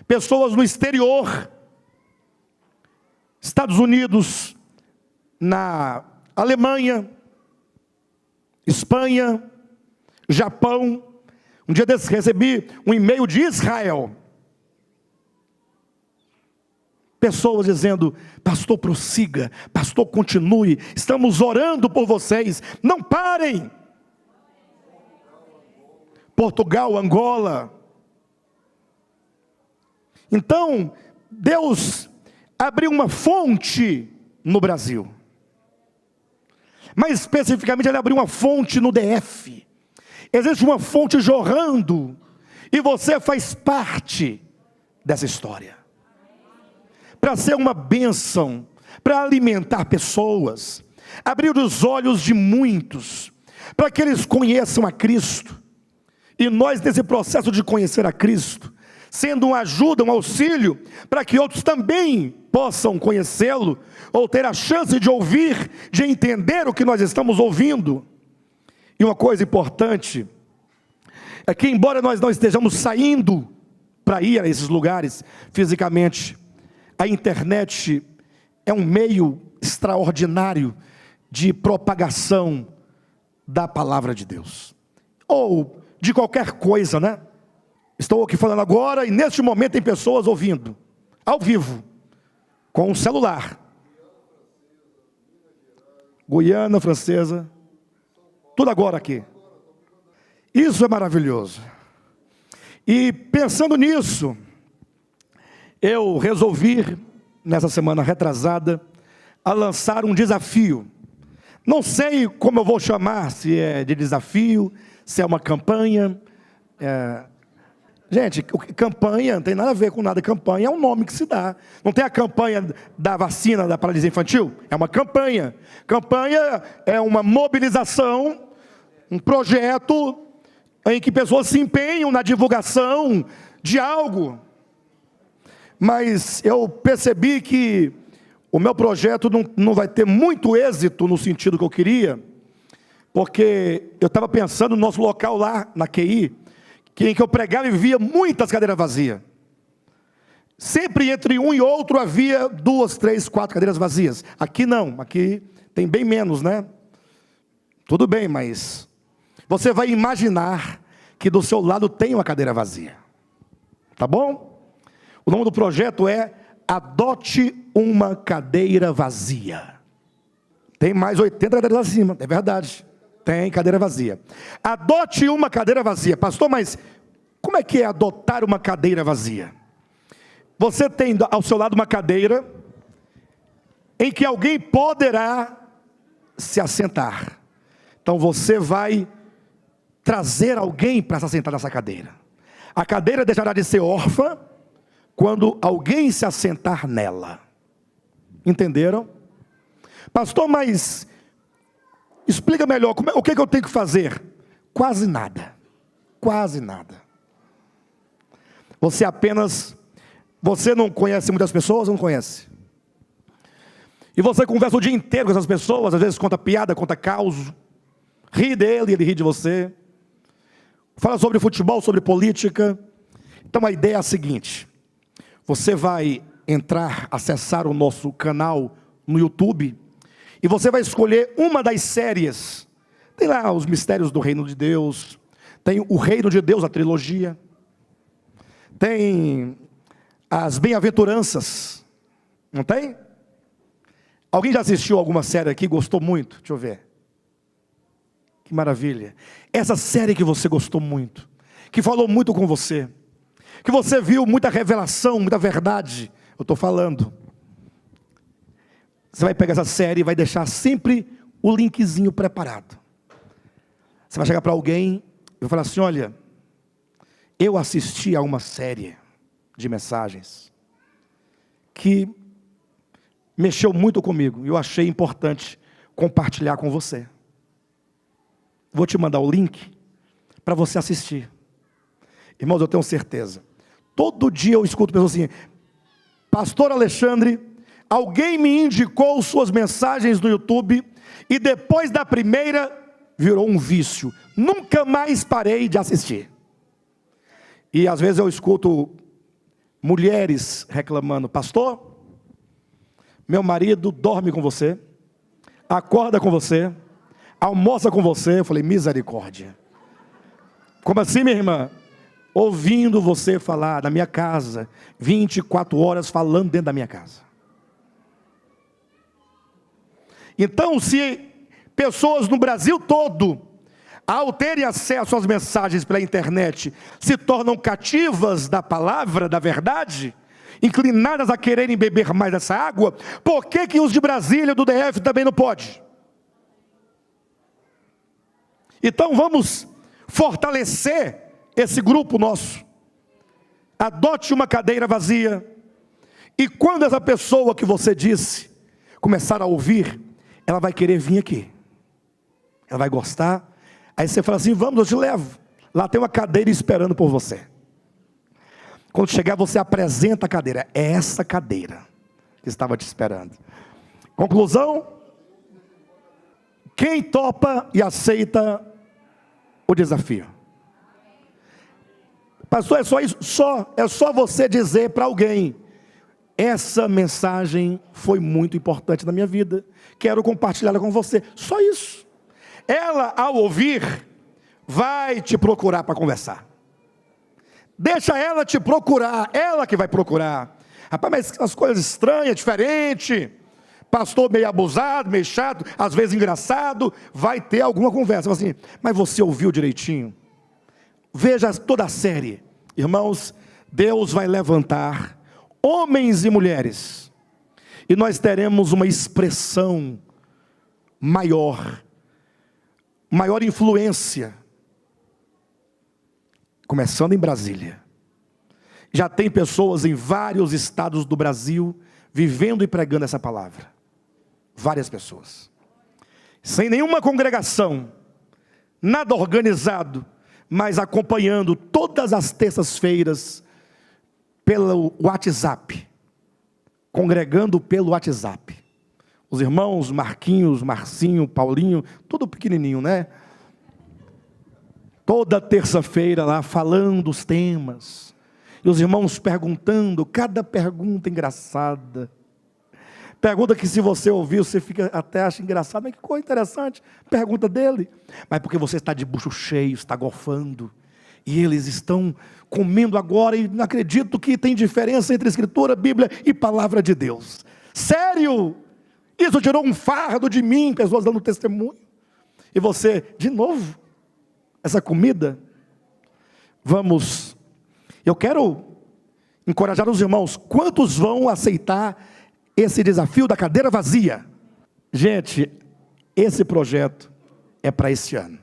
pessoas no exterior, Estados Unidos, na Alemanha, Espanha, Japão. Um dia desses recebi um e-mail de Israel, pessoas dizendo: pastor, prossiga, pastor, continue, estamos orando por vocês, não parem. Portugal, Angola. Então, Deus abriu uma fonte no Brasil, mais especificamente ele abriu uma fonte no DF. Existe uma fonte jorrando, e você faz parte dessa história, para ser uma bênção, para alimentar pessoas, abrir os olhos de muitos, para que eles conheçam a Cristo, e nós nesse processo de conhecer a Cristo, sendo uma ajuda, um auxílio, para que outros também possam conhecê-lo, ou ter a chance de ouvir, de entender o que nós estamos ouvindo. E uma coisa importante, é que embora nós não estejamos saindo para ir a esses lugares fisicamente, a internet é um meio extraordinário de propagação da palavra de Deus, ou de qualquer coisa, né? Estou aqui falando agora, e neste momento tem pessoas ouvindo, ao vivo, com um celular. Guiana Francesa, tudo agora aqui. Isso é maravilhoso. E pensando nisso, eu resolvi, nessa semana retrasada, a lançar um desafio. Não sei como eu vou chamar, se é de desafio, se é uma campanha. Gente, campanha não tem nada a ver com nada. Campanha é um nome que se dá. Não tem a campanha da vacina da paralisia infantil? É uma campanha. Campanha é uma mobilização, um projeto em que pessoas se empenham na divulgação de algo. Mas eu percebi que o meu projeto não vai ter muito êxito no sentido que eu queria, porque eu estava pensando no nosso local lá, na QI, em que eu pregava e via muitas cadeiras vazias. Sempre entre um e outro havia 2, 3, 4 cadeiras vazias. Aqui não, aqui tem bem menos, né? Tudo bem, mas você vai imaginar que do seu lado tem uma cadeira vazia. Tá bom? O nome do projeto é Adote uma Cadeira Vazia. Tem mais 80 cadeiras acima, é verdade. Tem cadeira vazia. Adote uma cadeira vazia. Pastor, mas como é que é adotar uma cadeira vazia? Você tem ao seu lado uma cadeira em que alguém poderá se assentar. Então você vai trazer alguém para se assentar nessa cadeira. A cadeira deixará de ser órfã quando alguém se assentar nela. Entenderam? Pastor, mas explica melhor, o que eu tenho que fazer? Quase nada. Quase nada. Você não conhece muitas pessoas, não conhece? E você conversa o dia inteiro com essas pessoas, às vezes conta piada, conta caos, ri dele, ele ri de você. Fala sobre futebol, sobre política. Então a ideia é a seguinte: você vai acessar o nosso canal no YouTube, e você vai escolher uma das séries. Tem lá os mistérios do reino de Deus, tem o reino de Deus, a trilogia, tem as bem-aventuranças, não tem? Alguém já assistiu alguma série aqui, gostou muito? Deixa eu ver. Que maravilha. Essa série que você gostou muito, que falou muito com você, que você viu muita revelação, muita verdade, eu estou falando. Você vai pegar essa série e vai deixar sempre o linkzinho preparado. Você vai chegar para alguém e vai falar assim: olha, eu assisti a uma série de mensagens que mexeu muito comigo, e eu achei importante compartilhar com você. Vou te mandar o link para você assistir. Irmãos, eu tenho certeza, todo dia eu escuto pessoas assim: Pastor Alexandre, alguém me indicou suas mensagens no YouTube, e depois da primeira, virou um vício, nunca mais parei de assistir. E às vezes eu escuto mulheres reclamando: pastor, meu marido dorme com você, acorda com você, almoça com você. Eu falei: misericórdia. Como assim, minha irmã? Ouvindo você falar na minha casa, 24 horas falando dentro da minha casa. Então, se pessoas no Brasil todo, ao terem acesso às mensagens pela internet, se tornam cativas da palavra, da verdade, inclinadas a quererem beber mais dessa água, por que os de Brasília, do DF, também não pode? Então vamos fortalecer esse grupo nosso. Adote uma cadeira vazia, e quando essa pessoa que você disse começar a ouvir, ela vai querer vir aqui, ela vai gostar. Aí você fala assim: vamos, eu te levo, lá tem uma cadeira esperando por você. Quando chegar, você apresenta a cadeira: é essa cadeira que estava te esperando. Conclusão: quem topa e aceita o desafio? Pastor, é só isso? É só você dizer para alguém: essa mensagem foi muito importante na minha vida, quero compartilhá-la com você. Só isso. Ela, ao ouvir, vai te procurar para conversar. Deixa ela te procurar, ela que vai procurar. Rapaz, mas as coisas estranhas, diferentes, pastor meio abusado, meio chato, às vezes engraçado, vai ter alguma conversa. Assim: mas você ouviu direitinho? Veja toda a série. Irmãos, Deus vai levantar homens e mulheres, e nós teremos uma expressão maior influência, começando em Brasília. Já tem pessoas em vários estados do Brasil vivendo e pregando essa palavra. Várias pessoas, sem nenhuma congregação, nada organizado, mas acompanhando todas as terças-feiras pelo WhatsApp, congregando pelo WhatsApp. Os irmãos Marquinhos, Marcinho, Paulinho, tudo pequenininho, né? Toda terça-feira lá falando os temas, e os irmãos perguntando, cada pergunta engraçada, pergunta que se você ouvir, você fica até acha engraçado, mas que coisa interessante, pergunta dele, mas porque você está de bucho cheio, está gofando, E eles estão comendo agora e não acredito que tem diferença entre Escritura, Bíblia e Palavra de Deus. Sério? Isso tirou um fardo de mim, pessoas dando testemunho. E você, de novo, essa comida? Eu quero encorajar os irmãos, quantos vão aceitar esse desafio da cadeira vazia? Gente, esse projeto é para esse ano,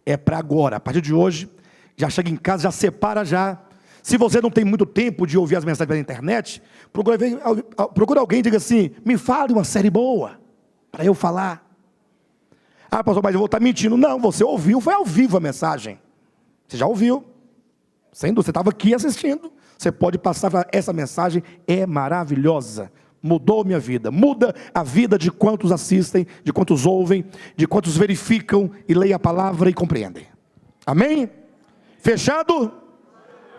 é para agora, a partir de hoje, já chega em casa, já separa já. Se você não tem muito tempo de ouvir as mensagens pela internet, procura alguém e diga assim, me fale uma série boa, para eu falar. Ah, pastor, mas eu vou estar mentindo. Não, você ouviu, foi ao vivo a mensagem, você já ouviu, sendo, você estava aqui assistindo, você pode passar e falar, essa mensagem é maravilhosa, mudou minha vida, muda a vida de quantos assistem, de quantos ouvem, de quantos verificam e leem a palavra e compreendem. Amém? Fechado?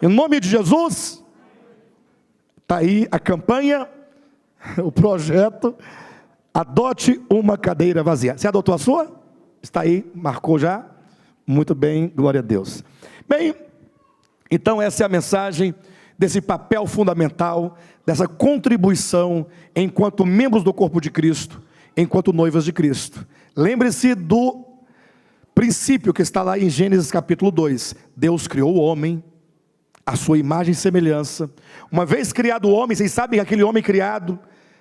Em nome de Jesus, está aí a campanha, o projeto, adote uma cadeira vazia. Você adotou a sua? Está aí, marcou já? Muito bem, glória a Deus. Bem, então essa é a mensagem desse papel fundamental, dessa contribuição enquanto membros do corpo de Cristo, enquanto noivas de Cristo. Lembre-se do princípio que está lá em Gênesis capítulo 2. Deus criou o homem, a sua imagem e semelhança. Uma vez criado o homem, vocês sabem que aquele homem criado,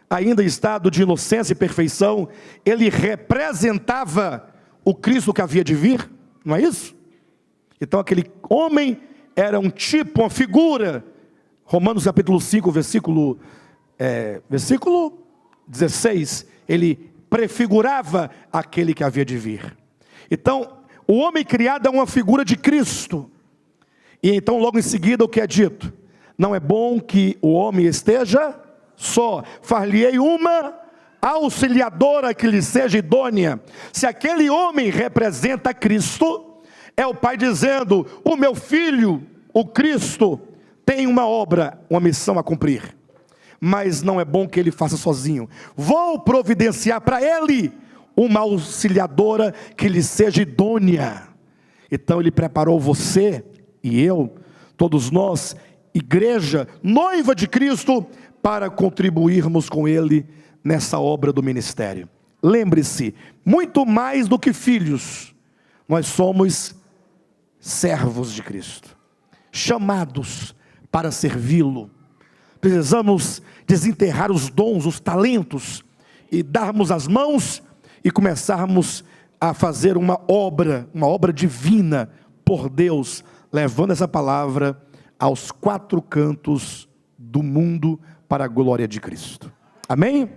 ainda em estado de inocência e perfeição, ele representava o Cristo que havia de vir, não é isso? Então aquele homem era um tipo, uma figura. Romanos capítulo 5, versículo 16, ele prefigurava aquele que havia de vir. Então, o homem criado é uma figura de Cristo. E então logo em seguida o que é dito? Não é bom que o homem esteja só, far-lhe-ei uma auxiliadora que lhe seja idônea. Se aquele homem representa Cristo, é o Pai dizendo, o meu filho, o Cristo, tem uma obra, uma missão a cumprir, mas não é bom que ele faça sozinho. Vou providenciar para ele uma auxiliadora que lhe seja idônea. Então ele preparou você e eu, todos nós, igreja, noiva de Cristo, para contribuirmos com ele nessa obra do ministério. Lembre-se, muito mais do que filhos, nós somos servos de Cristo, chamados para servi-lo. Precisamos desenterrar os dons, os talentos, e darmos as mãos e começarmos a fazer uma obra divina por Deus, levando essa palavra aos quatro cantos do mundo para a glória de Cristo. Amém?